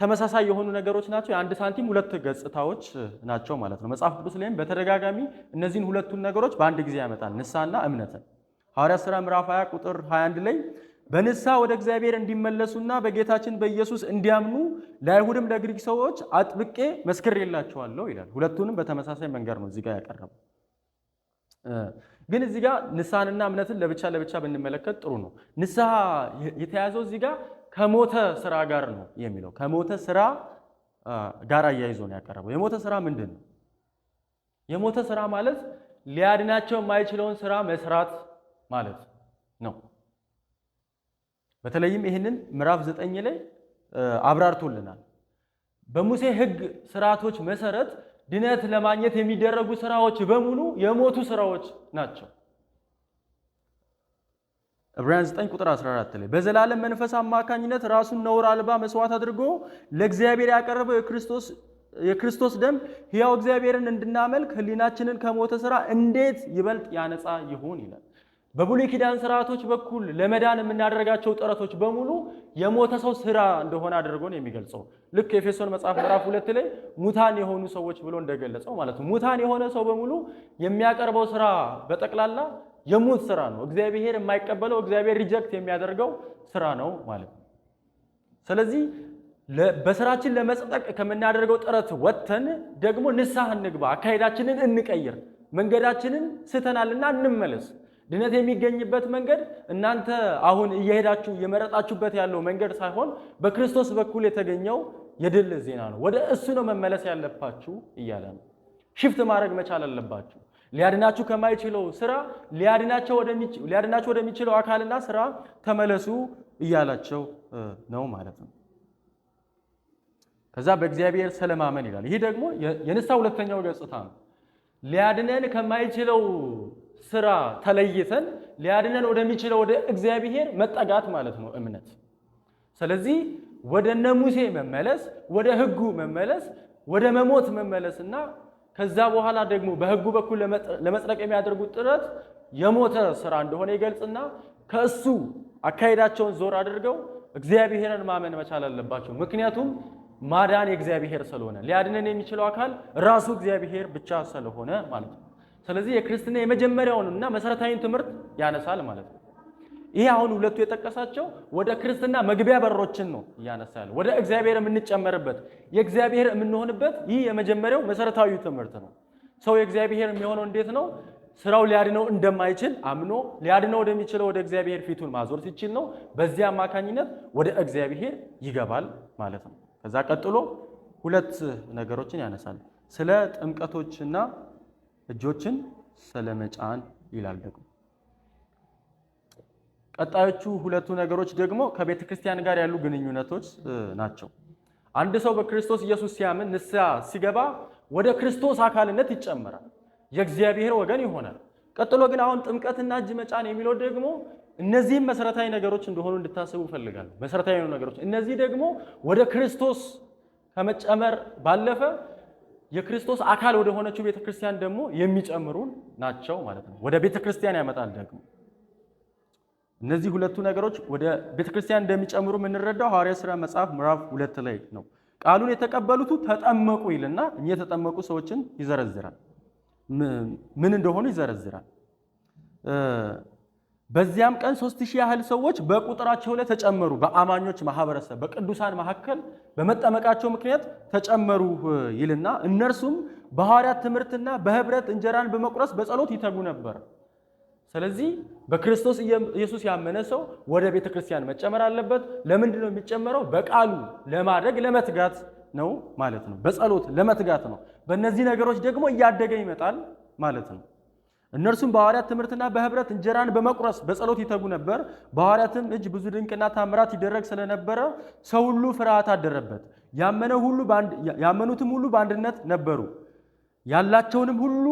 ተመሳሳይ የሆኑ ነገሮች ናቸው። የአንድ ሳንቲም ሁለት ገጽታዎች ናቸው ማለት ነው። መጽሐፍ ቅዱስ ላይም በተደጋጋሚ እነዚህን ሁለቱን ነገሮች በአንድ ጊዜ ያመጣል፣ ንስሐና እምነትን። ሐዋርያት ሥራ ምዕራፍ 20 ቁጥር 21 ላይ በንስሐ ወደ እግዚአብሔር እንዲመለሱና በጌታችን በኢየሱስ እንዲያምኑ ለአይሁድም ለግሪክ ሰዎች አጥብቄ መስክሬላቸዋለሁ ይላል። ሁለቱንም በተመሳሳይ መንገድ ነው እዚህ ጋር ያቀረበው። ግን እዚህ ጋር ንስሐንና እምነትን ለብቻ ለብቻ ብንመለከት ጥሩ ነው። ንስሐ የተያዘው እዚህ ጋር ከሞተ ስራ ጋር ነው የሚለው። ከሞተ ስራ ጋር አያይዞ ነው ያቀረበው። የሞተ ስራ ምንድን ነው? የሞተ ስራ ማለት ሊያድናቸው የማይችለውን ስራ መስራት ማለት ነው። በተለይም ይህንን ምዕራፍ 9 ላይ አብራርቶልናል። በሙሴ ሕግ ስርዓቶች መሰረት ድነት ለማግኘት የሚደረጉ ስራዎች በሙሉ የሞቱ ስራዎች ናቸው። ዕብራውያን 9 ቁጥር 14 ላይ በዘላለም መንፈስ አማካኝነት ራሱን ነውር አልባ መስዋዕት አድርጎ ለእግዚአብሔር ያቀረበው የክርስቶስ ደም ሕያው እግዚአብሔርን እንድናመልክ ሕሊናችንን ከሞተ ስራ እንዴት ይበልጥ ያነጻ ይሆን ይላል። በብሉይ ኪዳን ስርዓቶች በኩል ለመዳን የምናደርጋቸው ጥረቶች በሙሉ የሞተ ሰው ስራ እንደሆነ አድርጎ ነው የሚገልጸው። ልክ ኤፌሶን መጽሐፍ ምዕራፍ 2 ላይ ሙታን የሆኑ ሰዎች ብሎ እንደገለጸው ማለት ነው። ሙታን የሆነ ሰው በሙሉ የሚያቀርበው ስራ በጠቅላላ የሙት ስራ ነው። እግዚአብሔር የማይቀበለው፣ እግዚአብሔር ሪጀክት የሚያደርገው ስራ ነው ማለት ነው። ስለዚህ በስራችን ለመጽደቅ ከምናደርገው ጥረት ወጥተን ደግሞ ንስሐ እንግባ፣ አካሄዳችንን እንቀይር፣ መንገዳችንን ስተናልና እንመለስ። ድነት የሚገኝበት መንገድ እናንተ አሁን እየሄዳችሁ የመረጣችሁበት ያለው መንገድ ሳይሆን በክርስቶስ በኩል የተገኘው የድል ዜና ነው። ወደ እሱ ነው መመለስ ያለባችሁ እያለ ነው። ሽፍት ማድረግ መቻል አለባችሁ። ሊያድናችሁ ከማይችለው ስራ ሊያድናችሁ ወደሚችለው አካልና ስራ ተመለሱ እያላቸው ነው ማለት ነው። ከዛ በእግዚአብሔር ስለማመን ይላል። ይህ ደግሞ የንስሐ ሁለተኛው ገጽታ ነው። ሊያድነን ከማይችለው ስራ ተለይተን ሊያድነን ወደሚችለው ወደ እግዚአብሔር መጠጋት ማለት ነው እምነት። ስለዚህ ወደ እነ ሙሴ መመለስ፣ ወደ ሕጉ መመለስ፣ ወደ መሞት መመለስና ከዛ በኋላ ደግሞ በሕጉ በኩል ለመጽደቅ የሚያደርጉት ጥረት የሞተ ስራ እንደሆነ ይገልጽና ከእሱ አካሄዳቸውን ዞር አድርገው እግዚአብሔርን ማመን መቻል አለባቸው። ምክንያቱም ማዳን የእግዚአብሔር ስለሆነ ሊያድነን የሚችለው አካል ራሱ እግዚአብሔር ብቻ ስለሆነ ማለት ነው። ስለዚህ የክርስትና የመጀመሪያውንና መሰረታዊን ትምህርት ያነሳል ማለት ነው። ይሄ አሁን ሁለቱ የጠቀሳቸው ወደ ክርስትና መግቢያ በሮችን ነው እያነሳ ያለው፣ ወደ እግዚአብሔር የምንጨመርበት የእግዚአብሔር የምንሆንበት ይህ የመጀመሪያው መሰረታዊ ትምህርት ነው። ሰው የእግዚአብሔር የሚሆነው እንዴት ነው? ስራው ሊያድነው እንደማይችል አምኖ ሊያድነው ወደሚችለው ወደ እግዚአብሔር ፊቱን ማዞር ሲችል ነው። በዚህ አማካኝነት ወደ እግዚአብሔር ይገባል ማለት ነው። ከዛ ቀጥሎ ሁለት ነገሮችን ያነሳል። ስለ ጥምቀቶችና እጆችን ስለመጫን ይላል። ደግሞ ቀጣዮቹ ሁለቱ ነገሮች ደግሞ ከቤተ ክርስቲያን ጋር ያሉ ግንኙነቶች ናቸው። አንድ ሰው በክርስቶስ ኢየሱስ ሲያምን ንስሐ ሲገባ ወደ ክርስቶስ አካልነት ይጨመራል፣ የእግዚአብሔር ወገን ይሆናል። ቀጥሎ ግን አሁን ጥምቀትና እጅ መጫን የሚለው ደግሞ እነዚህም መሰረታዊ ነገሮች እንደሆኑ እንድታስቡ ፈልጋለሁ። መሰረታዊ ነገሮች እነዚህ ደግሞ ወደ ክርስቶስ ከመጨመር ባለፈ የክርስቶስ አካል ወደ ሆነችው ቤተክርስቲያን ደግሞ የሚጨምሩን ናቸው ማለት ነው። ወደ ቤተክርስቲያን ያመጣል ደግሞ እነዚህ ሁለቱ ነገሮች ወደ ቤተክርስቲያን እንደሚጨምሩ የምንረዳው ሐዋርያት ሥራ መጽሐፍ ምዕራፍ 2 ላይ ነው። ቃሉን የተቀበሉት ተጠመቁ ይልና እኚህ የተጠመቁ ሰዎችን ይዘረዝራል። ምን እንደሆኑ ይዘረዝራል። በዚያም ቀን 3000 ያህል ሰዎች በቁጥራቸው ላይ ተጨመሩ። በአማኞች ማህበረሰብ በቅዱሳን መካከል በመጠመቃቸው ምክንያት ተጨመሩ ይልና እነርሱም በሐዋርያት ትምህርትና በህብረት እንጀራን በመቁረስ በጸሎት ይተጉ ነበር። ስለዚህ በክርስቶስ ኢየሱስ ያመነ ሰው ወደ ቤተክርስቲያን መጨመር አለበት። ለምንድን ነው የሚጨመረው? በቃሉ ለማድረግ ለመትጋት ነው ማለት ነው። በጸሎት ለመትጋት ነው። በእነዚህ ነገሮች ደግሞ እያደገ ይመጣል ማለት ነው። እነርሱም በሐዋርያት ትምህርትና በህብረት እንጀራን በመቁረስ በጸሎት ይተጉ ነበር። በሐዋርያትም እጅ ብዙ ድንቅና ታምራት ይደረግ ስለነበረ ሰው ሁሉ ፍርሃት አደረበት። ያመኑትም ሁሉ በአንድነት ነበሩ። ያላቸውንም ሁሉ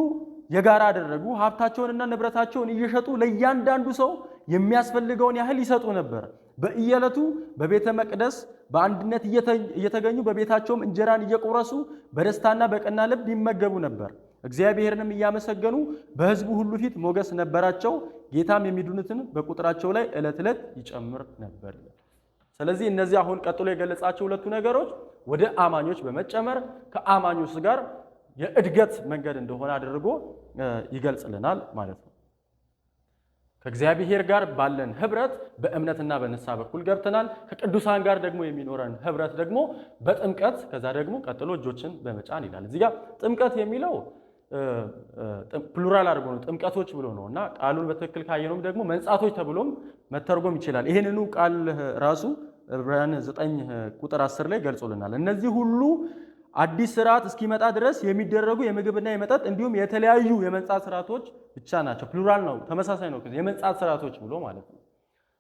የጋራ አደረጉ። ሀብታቸውንና ንብረታቸውን እየሸጡ ለእያንዳንዱ ሰው የሚያስፈልገውን ያህል ይሰጡ ነበር። በየዕለቱ በቤተ መቅደስ በአንድነት እየተገኙ በቤታቸውም እንጀራን እየቆረሱ በደስታና በቀና ልብ ይመገቡ ነበር። እግዚአብሔርንም እያመሰገኑ በሕዝቡ ሁሉ ፊት ሞገስ ነበራቸው። ጌታም የሚድኑትን በቁጥራቸው ላይ ዕለት ዕለት ይጨምር ነበር። ስለዚህ እነዚህ አሁን ቀጥሎ የገለጻቸው ሁለቱ ነገሮች ወደ አማኞች በመጨመር ከአማኞች ጋር የእድገት መንገድ እንደሆነ አድርጎ ይገልጽልናል ማለት ነው። ከእግዚአብሔር ጋር ባለን ህብረት በእምነትና በንስሐ በኩል ገብተናል። ከቅዱሳን ጋር ደግሞ የሚኖረን ህብረት ደግሞ በጥምቀት ከዛ ደግሞ ቀጥሎ እጆችን በመጫን ይላል። እዚህ ጋር ጥምቀት የሚለው ፕሉራል አድርጎ ነው ጥምቀቶች ብሎ ነው እና ቃሉን በትክክል ካየነውም ደግሞ መንጻቶች ተብሎም መተርጎም ይችላል። ይህንኑ ቃል ራሱ ዕብራውያን 9 ቁጥር 10 ላይ ገልጾልናል። እነዚህ ሁሉ አዲስ ስርዓት እስኪመጣ ድረስ የሚደረጉ የምግብና የመጠጥ እንዲሁም የተለያዩ የመንጻት ስርዓቶች ብቻ ናቸው። ፕሉራል ነው፣ ተመሳሳይ ነው። የመንጻት ስርዓቶች ብሎ ማለት ነው።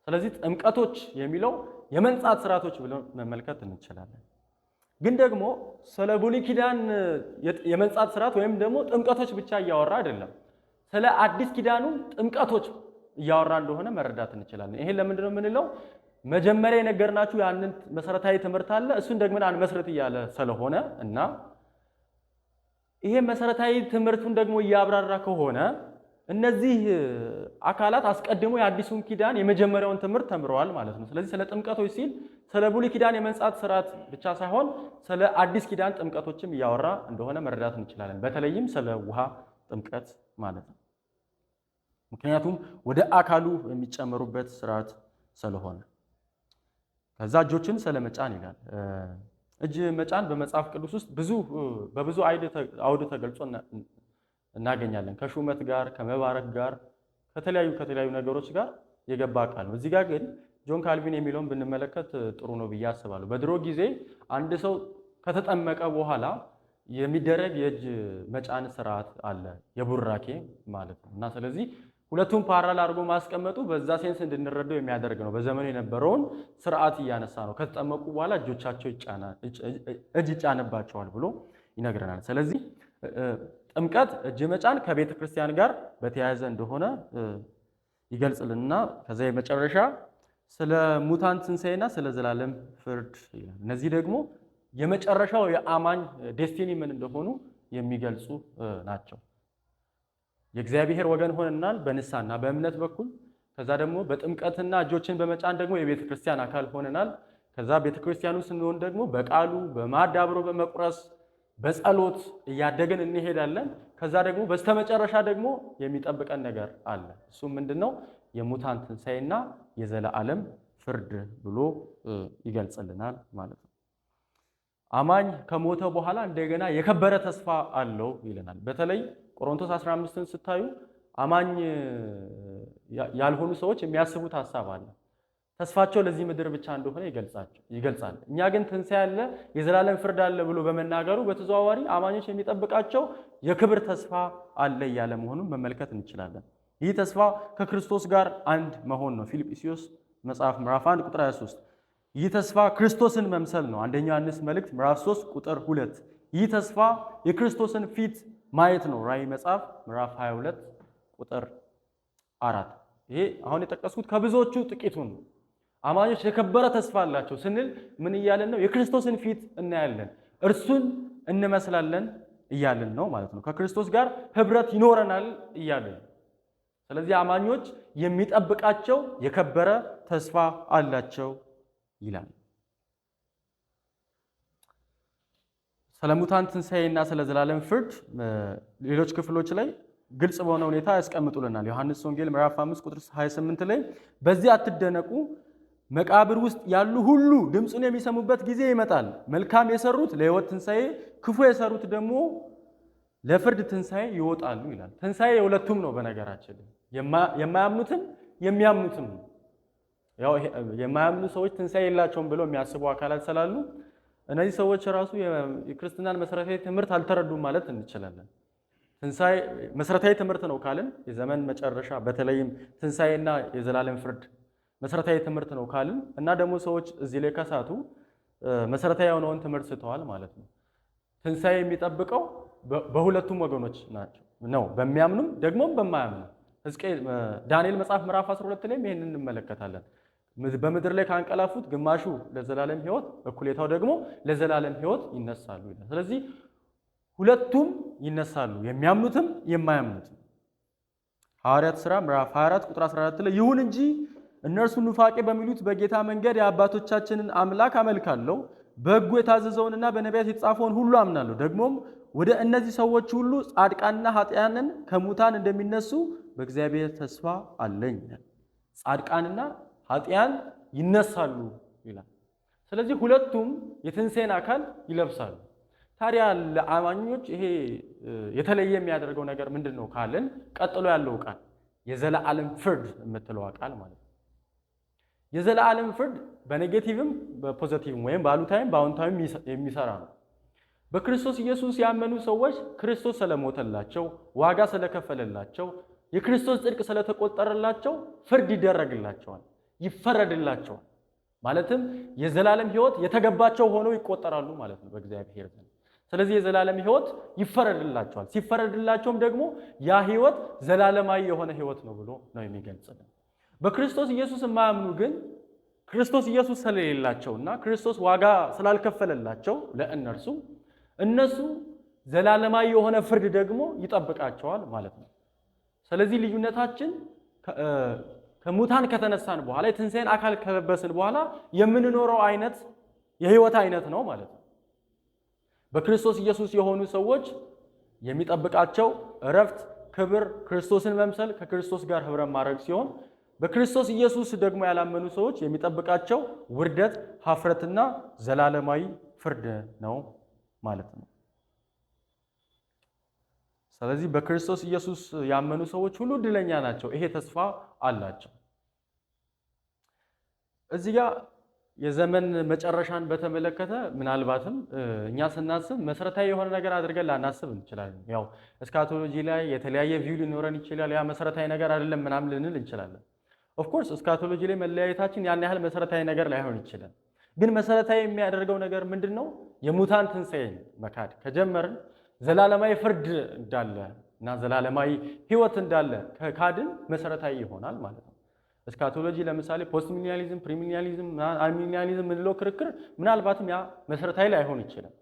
ስለዚህ ጥምቀቶች የሚለው የመንጻት ስርዓቶች ብሎ መመልከት እንችላለን። ግን ደግሞ ስለ ብሉይ ኪዳን የመንጻት ስርዓት ወይም ደግሞ ጥምቀቶች ብቻ እያወራ አይደለም። ስለ አዲስ ኪዳኑ ጥምቀቶች እያወራ እንደሆነ መረዳት እንችላለን። ይሄን ለምንድን ነው የምንለው? መጀመሪያ የነገርናችሁ ያንን መሰረታዊ ትምህርት አለ፣ እሱን ደግመን አንመስረት እያለ ስለሆነ እና ይሄ መሰረታዊ ትምህርቱን ደግሞ እያብራራ ከሆነ እነዚህ አካላት አስቀድሞ የአዲሱን ኪዳን የመጀመሪያውን ትምህርት ተምረዋል ማለት ነው። ስለዚህ ስለ ጥምቀቶች ሲል ስለ ብሉይ ኪዳን የመንጻት ስርዓት ብቻ ሳይሆን ስለ አዲስ ኪዳን ጥምቀቶችም እያወራ እንደሆነ መረዳት እንችላለን። በተለይም ስለ ውሃ ጥምቀት ማለት ነው። ምክንያቱም ወደ አካሉ የሚጨመሩበት ስርዓት ስለሆነ። ከዛ እጆችን ስለመጫን ይላል። እጅ መጫን በመጽሐፍ ቅዱስ ውስጥ በብዙ አውድ ተገልጾ እናገኛለን። ከሹመት ጋር፣ ከመባረክ ጋር፣ ከተለያዩ ነገሮች ጋር የገባ ቃል ነው። እዚህ ጋር ግን ጆን ካልቪን የሚለውን ብንመለከት ጥሩ ነው ብዬ አስባለሁ። በድሮ ጊዜ አንድ ሰው ከተጠመቀ በኋላ የሚደረግ የእጅ መጫን ስርዓት አለ፣ የቡራኬ ማለት ነው እና ስለዚህ ሁለቱም ፓራል አድርጎ ማስቀመጡ በዛ ሴንስ እንድንረዳው የሚያደርግ ነው። በዘመኑ የነበረውን ስርዓት እያነሳ ነው። ከተጠመቁ በኋላ እጆቻቸው እጅ ይጫንባቸዋል ብሎ ይነግረናል። ስለዚህ ጥምቀት እጅ መጫን ከቤተ ክርስቲያን ጋር በተያያዘ እንደሆነ ይገልጽልንና ከዛ የመጨረሻ ስለ ሙታን ትንሣኤና ስለ ዘላለም ፍርድ ይላል። እነዚህ ደግሞ የመጨረሻው የአማኝ ዴስቲኒ ምን እንደሆኑ የሚገልጹ ናቸው። የእግዚአብሔር ወገን ሆነናል በንስሐና በእምነት በኩል። ከዛ ደግሞ በጥምቀትና እጆችን በመጫን ደግሞ የቤተ ክርስቲያን አካል ሆነናል። ከዛ ቤተ ክርስቲያኑ ስንሆን ደግሞ በቃሉ በማዕድ አብሮ በመቁረስ በጸሎት እያደግን እንሄዳለን። ከዛ ደግሞ በስተመጨረሻ ደግሞ የሚጠብቀን ነገር አለ። እሱም ምንድነው? የሙታን ትንሣኤና የዘላለም ፍርድ ብሎ ይገልጽልናል ማለት ነው። አማኝ ከሞተ በኋላ እንደገና የከበረ ተስፋ አለው ይለናል። በተለይ ቆሮንቶስ 15ን ስታዩ አማኝ ያልሆኑ ሰዎች የሚያስቡት ሐሳብ አለ። ተስፋቸው ለዚህ ምድር ብቻ እንደሆነ ይገልጻል። እኛ ግን ትንሣኤ አለ፣ የዘላለም ፍርድ አለ ብሎ በመናገሩ በተዘዋዋሪ አማኞች የሚጠብቃቸው የክብር ተስፋ አለ እያለ መሆኑን መመልከት እንችላለን። ይህ ተስፋ ከክርስቶስ ጋር አንድ መሆን ነው። ፊልጵስዩስ መጽሐፍ ምዕራፍ 1 ቁጥር 23 ይህ ተስፋ ክርስቶስን መምሰል ነው። አንደኛ ዮሐንስ መልእክት ምዕራፍ 3 ቁጥር 2 ይህ ተስፋ የክርስቶስን ፊት ማየት ነው። ራእይ መጽሐፍ ምዕራፍ 22 ቁጥር 4 ይሄ አሁን የጠቀስኩት ከብዙዎቹ ጥቂቱን ነው። አማኞች የከበረ ተስፋ አላቸው ስንል ምን እያለን ነው? የክርስቶስን ፊት እናያለን፣ እርሱን እንመስላለን እያለን ነው ማለት ነው። ከክርስቶስ ጋር ህብረት ይኖረናል እያለን። ስለዚህ አማኞች የሚጠብቃቸው የከበረ ተስፋ አላቸው ይላል። ስለ ሙታን ትንሣኤና ስለ ዘላለም ፍርድ ሌሎች ክፍሎች ላይ ግልጽ በሆነ ሁኔታ ያስቀምጡልናል። ዮሐንስ ወንጌል ምዕራፍ 5 ቁጥር 28 ላይ በዚህ አትደነቁ፣ መቃብር ውስጥ ያሉ ሁሉ ድምፁን የሚሰሙበት ጊዜ ይመጣል። መልካም የሰሩት ለሕይወት ትንሣኤ፣ ክፉ የሰሩት ደግሞ ለፍርድ ትንሣኤ ይወጣሉ ይላል። ትንሣኤ የሁለቱም ነው። በነገራችን የማያምኑትም የሚያምኑትም ነው። ያው የማያምኑ ሰዎች ትንሣኤ የላቸውም ብለው የሚያስቡ አካላት ስላሉ እነዚህ ሰዎች ራሱ የክርስትናን መሰረታዊ ትምህርት አልተረዱም ማለት እንችላለን። ትንሣኤ መሰረታዊ ትምህርት ነው ካልን የዘመን መጨረሻ በተለይም ትንሣኤና የዘላለም ፍርድ መሰረታዊ ትምህርት ነው ካልን እና ደግሞ ሰዎች እዚህ ላይ ከሳቱ መሰረታዊ የሆነውን ትምህርት ስተዋል ማለት ነው። ትንሣኤ የሚጠብቀው በሁለቱም ወገኖች ናቸው ነው፣ በሚያምኑም ደግሞም በማያምኑ። ዳንኤል መጽሐፍ ምዕራፍ 12 ላይ ይሄንን እንመለከታለን። በምድር ላይ ካንቀላፉት ግማሹ ለዘላለም ሕይወት እኩሌታው ደግሞ ለዘላለም ሕይወት ይነሳሉ ይላል። ስለዚህ ሁለቱም ይነሳሉ፣ የሚያምኑትም የማያምኑትም። ሐዋርያት ሥራ ምዕራፍ 24 ቁጥር 14 ላይ ይሁን እንጂ እነርሱ ኑፋቄ በሚሉት በጌታ መንገድ የአባቶቻችንን አምላክ አመልካለሁ፣ በሕጉ የታዘዘውንና በነቢያት የተጻፈውን ሁሉ አምናለሁ፣ ደግሞም ወደ እነዚህ ሰዎች ሁሉ ጻድቃንና ኃጢያንን ከሙታን እንደሚነሱ በእግዚአብሔር ተስፋ አለኝ። ጻድቃንና ኃጢያን ይነሳሉ ይላል። ስለዚህ ሁለቱም የትንሣኤን አካል ይለብሳሉ። ታዲያ ለአማኞች ይሄ የተለየ የሚያደርገው ነገር ምንድን ነው ካልን ቀጥሎ ያለው ቃል የዘላለም ፍርድ የምትለው ቃል ማለት ነው። የዘላለም ፍርድ በኔጌቲቭም በፖዚቲቭም ወይም በአሉታዊም በአዎንታዊም የሚሰራ ነው። በክርስቶስ ኢየሱስ ያመኑ ሰዎች ክርስቶስ ስለሞተላቸው፣ ዋጋ ስለከፈለላቸው፣ የክርስቶስ ጽድቅ ስለተቆጠረላቸው ፍርድ ይደረግላቸዋል፣ ይፈረድላቸዋል። ማለትም የዘላለም ሕይወት የተገባቸው ሆነው ይቆጠራሉ ማለት ነው በእግዚአብሔር ዘንድ። ስለዚህ የዘላለም ሕይወት ይፈረድላቸዋል። ሲፈረድላቸውም ደግሞ ያ ሕይወት ዘላለማዊ የሆነ ሕይወት ነው ብሎ ነው የሚገልጽልን። በክርስቶስ ኢየሱስ የማያምኑ ግን ክርስቶስ ኢየሱስ ስለሌላቸውና ክርስቶስ ዋጋ ስላልከፈለላቸው እነሱ ዘላለማዊ የሆነ ፍርድ ደግሞ ይጠብቃቸዋል ማለት ነው። ስለዚህ ልዩነታችን ከሙታን ከተነሳን በኋላ የትንሣኤን አካል ከለበስን በኋላ የምንኖረው አይነት የሕይወት አይነት ነው ማለት ነው። በክርስቶስ ኢየሱስ የሆኑ ሰዎች የሚጠብቃቸው እረፍት፣ ክብር፣ ክርስቶስን መምሰል፣ ከክርስቶስ ጋር ኅብረት ማድረግ ሲሆን በክርስቶስ ኢየሱስ ደግሞ ያላመኑ ሰዎች የሚጠብቃቸው ውርደት፣ ኀፍረትና ዘላለማዊ ፍርድ ነው ማለት ነው። ስለዚህ በክርስቶስ ኢየሱስ ያመኑ ሰዎች ሁሉ ዕድለኛ ናቸው። ይሄ ተስፋ አላቸው። እዚህ ጋር የዘመን መጨረሻን በተመለከተ ምናልባትም እኛ ስናስብ መሰረታዊ የሆነ ነገር አድርገን ላናስብ እንችላለን። ያው እስካቶሎጂ ላይ የተለያየ ቪው ሊኖረን ይችላል። ያ መሰረታዊ ነገር አይደለም ምናምን ልንል እንችላለን። ኦፍኮርስ እስካቶሎጂ ላይ መለያየታችን ያን ያህል መሰረታዊ ነገር ላይሆን ይችላል። ግን መሰረታዊ የሚያደርገው ነገር ምንድን ነው? የሙታን ትንሣኤን መካድ ከጀመርን ዘላለማዊ ፍርድ እንዳለ እና ዘላለማዊ ሕይወት እንዳለ ከካድን መሰረታዊ ይሆናል ማለት ነው። እስካቶሎጂ ለምሳሌ ፖስት ሚሊኒያሊዝም፣ ፕሪሚሊኒያሊዝም፣ አሚሊኒያሊዝም የምንለው ክርክር ምናልባትም ያ መሰረታዊ ላይሆን ይችላል።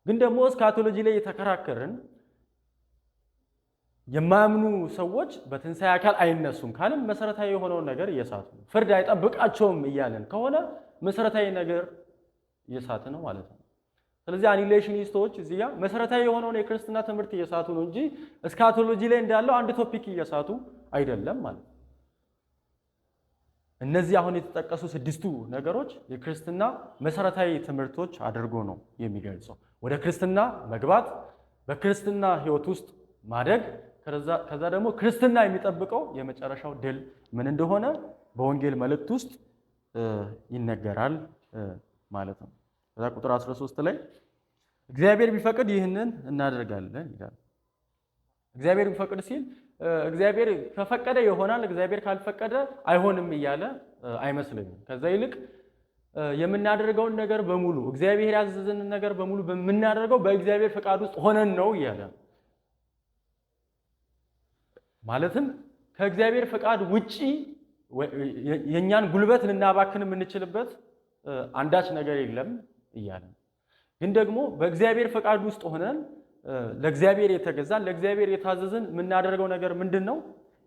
ግን ደግሞ እስካቶሎጂ ላይ የተከራከርን የማያምኑ ሰዎች በትንሣኤ አካል አይነሱም ካልን መሰረታዊ የሆነውን ነገር እየሳቱ ነው። ፍርድ አይጠብቃቸውም እያለን ከሆነ መሰረታዊ ነገር እየሳት ነው ማለት ነው። ስለዚህ አኒሌሽኒስቶች እዚህ ጋር መሰረታዊ የሆነውን የክርስትና ትምህርት እየሳቱ ነው እንጂ እስካቶሎጂ ላይ እንዳለው አንድ ቶፒክ እየሳቱ አይደለም ማለት ነው። እነዚህ አሁን የተጠቀሱ 6ቱ ነገሮች የክርስትና መሰረታዊ ትምህርቶች አድርጎ ነው የሚገልጸው። ወደ ክርስትና መግባት፣ በክርስትና ሕይወት ውስጥ ማደግ፣ ከዛ ደግሞ ክርስትና የሚጠብቀው የመጨረሻው ድል ምን እንደሆነ በወንጌል መልእክት ውስጥ ይነገራል ማለት ነው። ከዛ ቁጥር 13 ላይ እግዚአብሔር ቢፈቅድ ይህንን እናደርጋለን ይላል። እግዚአብሔር ቢፈቅድ ሲል እግዚአብሔር ከፈቀደ ይሆናል፣ እግዚአብሔር ካልፈቀደ አይሆንም እያለ አይመስለኝም። ከዛ ይልቅ የምናደርገውን ነገር በሙሉ እግዚአብሔር ያዘዘንን ነገር በሙሉ በምናደርገው በእግዚአብሔር ፈቃድ ውስጥ ሆነን ነው እያለ ማለትም ከእግዚአብሔር ፈቃድ ውጪ የእኛን ጉልበት ልናባክን የምንችልበት አንዳች ነገር የለም እያለ ግን ደግሞ በእግዚአብሔር ፈቃድ ውስጥ ሆነን ለእግዚአብሔር የተገዛን ለእግዚአብሔር የታዘዝን የምናደርገው ነገር ምንድን ነው?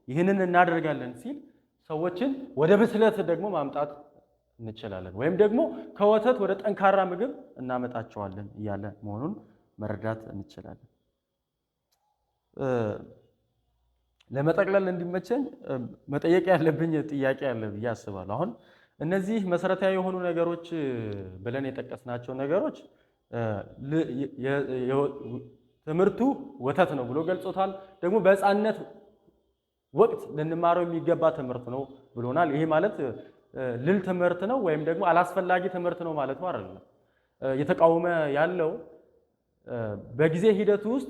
ይህንን እናደርጋለን ሲል ሰዎችን ወደ ብስለት ደግሞ ማምጣት እንችላለን፣ ወይም ደግሞ ከወተት ወደ ጠንካራ ምግብ እናመጣቸዋለን እያለ መሆኑን መረዳት እንችላለን። ለመጠቅለል እንዲመቸኝ መጠየቅ ያለብኝ ጥያቄ አለ ብዬ አስባለሁ። አሁን እነዚህ መሰረታዊ የሆኑ ነገሮች ብለን የጠቀስናቸው ነገሮች ትምህርቱ ወተት ነው ብሎ ገልጾታል። ደግሞ በሕፃንነት ወቅት ልንማረው የሚገባ ትምህርት ነው ብሎናል። ይሄ ማለት ልል ትምህርት ነው ወይም ደግሞ አላስፈላጊ ትምህርት ነው ማለት ነው አይደለም። የተቃወመ ያለው በጊዜ ሂደት ውስጥ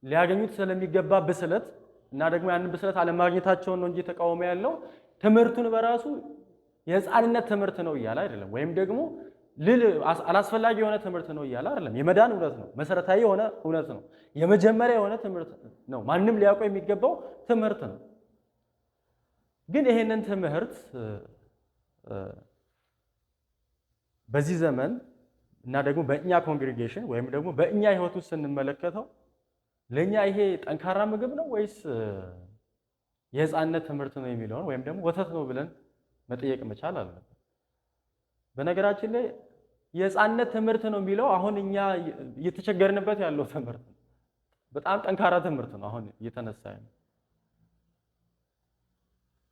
ሊያገኙት ስለሚገባ ብስለት እና ደግሞ ያንን ብስለት አለማግኘታቸውን ነው እንጂ ተቃውሞ ያለው ትምህርቱን በራሱ የሕፃንነት ትምህርት ነው እያለ አይደለም። ወይም ደግሞ አላስፈላጊ የሆነ ትምህርት ነው እያለ አይደለም። የመዳን እውነት ነው፣ መሰረታዊ የሆነ እውነት ነው፣ የመጀመሪያ የሆነ ትምህርት ነው፣ ማንም ሊያውቀው የሚገባው ትምህርት ነው። ግን ይሄንን ትምህርት በዚህ ዘመን እና ደግሞ በእኛ ኮንግሪጌሽን ወይም ደግሞ በእኛ ህይወት ውስጥ ስንመለከተው ለኛ ይሄ ጠንካራ ምግብ ነው ወይስ የሕፃንነት ትምህርት ነው የሚለውን ወይም ደግሞ ወተት ነው ብለን መጠየቅ መቻል አለብን። በነገራችን ላይ የሕፃንነት ትምህርት ነው የሚለው አሁን እኛ እየተቸገርንበት ያለው ትምህርት ነው። በጣም ጠንካራ ትምህርት ነው አሁን እየተነሳ ያለው።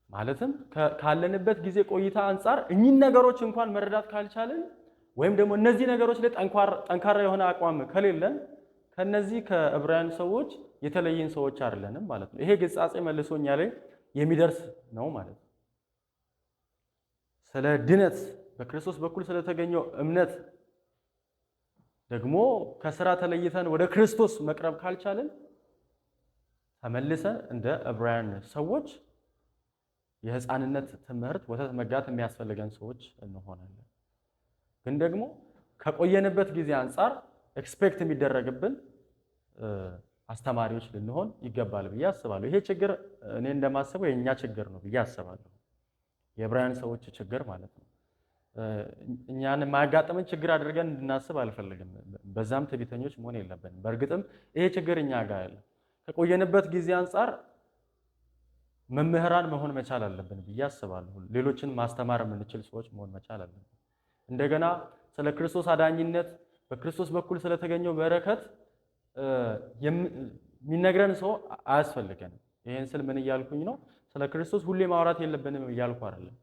ማለትም ካለንበት ጊዜ ቆይታ አንጻር እኚህን ነገሮች እንኳን መረዳት ካልቻለን ወይም ደግሞ እነዚህ ነገሮች ላይ ጠንካራ የሆነ አቋም ከሌለን ከነዚህ ከዕብራውያን ሰዎች የተለየን ሰዎች አይደለንም ማለት ነው። ይሄ ግሳጼ መልሶ እኛ ላይ የሚደርስ ነው ማለት ነው። ስለ ድነት በክርስቶስ በኩል ስለተገኘው እምነት ደግሞ ከስራ ተለይተን ወደ ክርስቶስ መቅረብ ካልቻለን ተመልሰን እንደ ዕብራውያን ሰዎች የሕፃንነት ትምህርት ወተት መጋት የሚያስፈልገን ሰዎች እንሆናለን። ግን ደግሞ ከቆየንበት ጊዜ አንጻር ኤክስፔክት የሚደረግብን አስተማሪዎች ልንሆን ይገባል ብዬ አስባለሁ። ይሄ ችግር እኔ እንደማስበው የእኛ ችግር ነው ብዬ አስባለሁ። የዕብራውያን ሰዎች ችግር ማለት ነው። እኛን የማያጋጥመን ችግር አድርገን እንድናስብ አልፈልግም። በዛም ትዕቢተኞች መሆን የለብንም። በእርግጥም ይሄ ችግር እኛ ጋር ያለ ከቆየንበት ጊዜ አንጻር መምህራን መሆን መቻል አለብን ብዬ አስባለሁ። ሌሎችን ማስተማር የምንችል ሰዎች መሆን መቻል አለብን። እንደገና ስለ ክርስቶስ አዳኝነት በክርስቶስ በኩል ስለተገኘው በረከት የሚነግረን ሰው አያስፈልገንም። ይሄን ስል ምን እያልኩኝ ነው? ስለ ክርስቶስ ሁሌ ማውራት የለብንም እያልኩ አይደለም።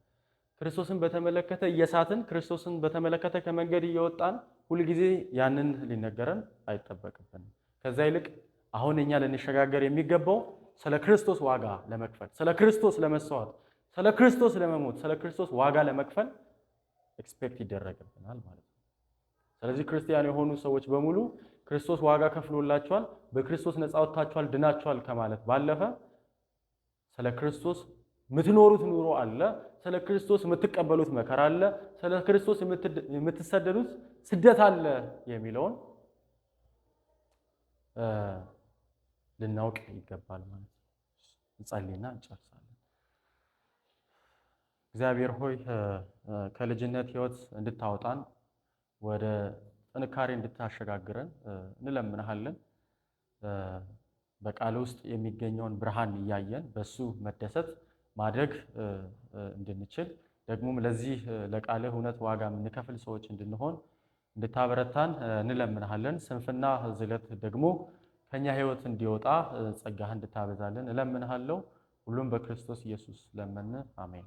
ክርስቶስን በተመለከተ እየሳትን ክርስቶስን በተመለከተ ከመንገድ እየወጣን ሁልጊዜ ያንን ሊነገረን አይጠበቅብንም። ከዛ ይልቅ አሁን እኛ ልንሸጋገር የሚገባው ስለ ክርስቶስ ዋጋ ለመክፈል፣ ስለ ክርስቶስ ለመስዋዕት፣ ስለ ክርስቶስ ለመሞት፣ ስለ ክርስቶስ ዋጋ ለመክፈል ኤክስፔክት ይደረግብናል ማለት ነው። ስለዚህ ክርስቲያን የሆኑ ሰዎች በሙሉ ክርስቶስ ዋጋ ከፍሎላቸዋል፣ በክርስቶስ ነፃ ወጥታችኋል፣ ድናችኋል ከማለት ባለፈ ስለ ክርስቶስ የምትኖሩት ኑሮ አለ፣ ስለ ክርስቶስ የምትቀበሉት መከራ አለ፣ ስለ ክርስቶስ የምትሰደዱት ስደት አለ የሚለውን ልናውቅ ይገባል ማለት ነው። እንጸልይና እንጨርሳለን። እግዚአብሔር ሆይ ከልጅነት ሕይወት እንድታወጣን ወደ ጥንካሬ እንድታሸጋግረን እንለምንሃለን። በቃል ውስጥ የሚገኘውን ብርሃን እያየን በሱ መደሰት ማድረግ እንድንችል ደግሞም ለዚህ ለቃልህ እውነት ዋጋ የምንከፍል ሰዎች እንድንሆን እንድታበረታን እንለምንሃለን። ስንፍና ዝለት ደግሞ ከኛ ሕይወት እንዲወጣ ጸጋህ እንድታበዛልን እለምንሃለሁ። ሁሉም በክርስቶስ ኢየሱስ ለመን፣ አሜን።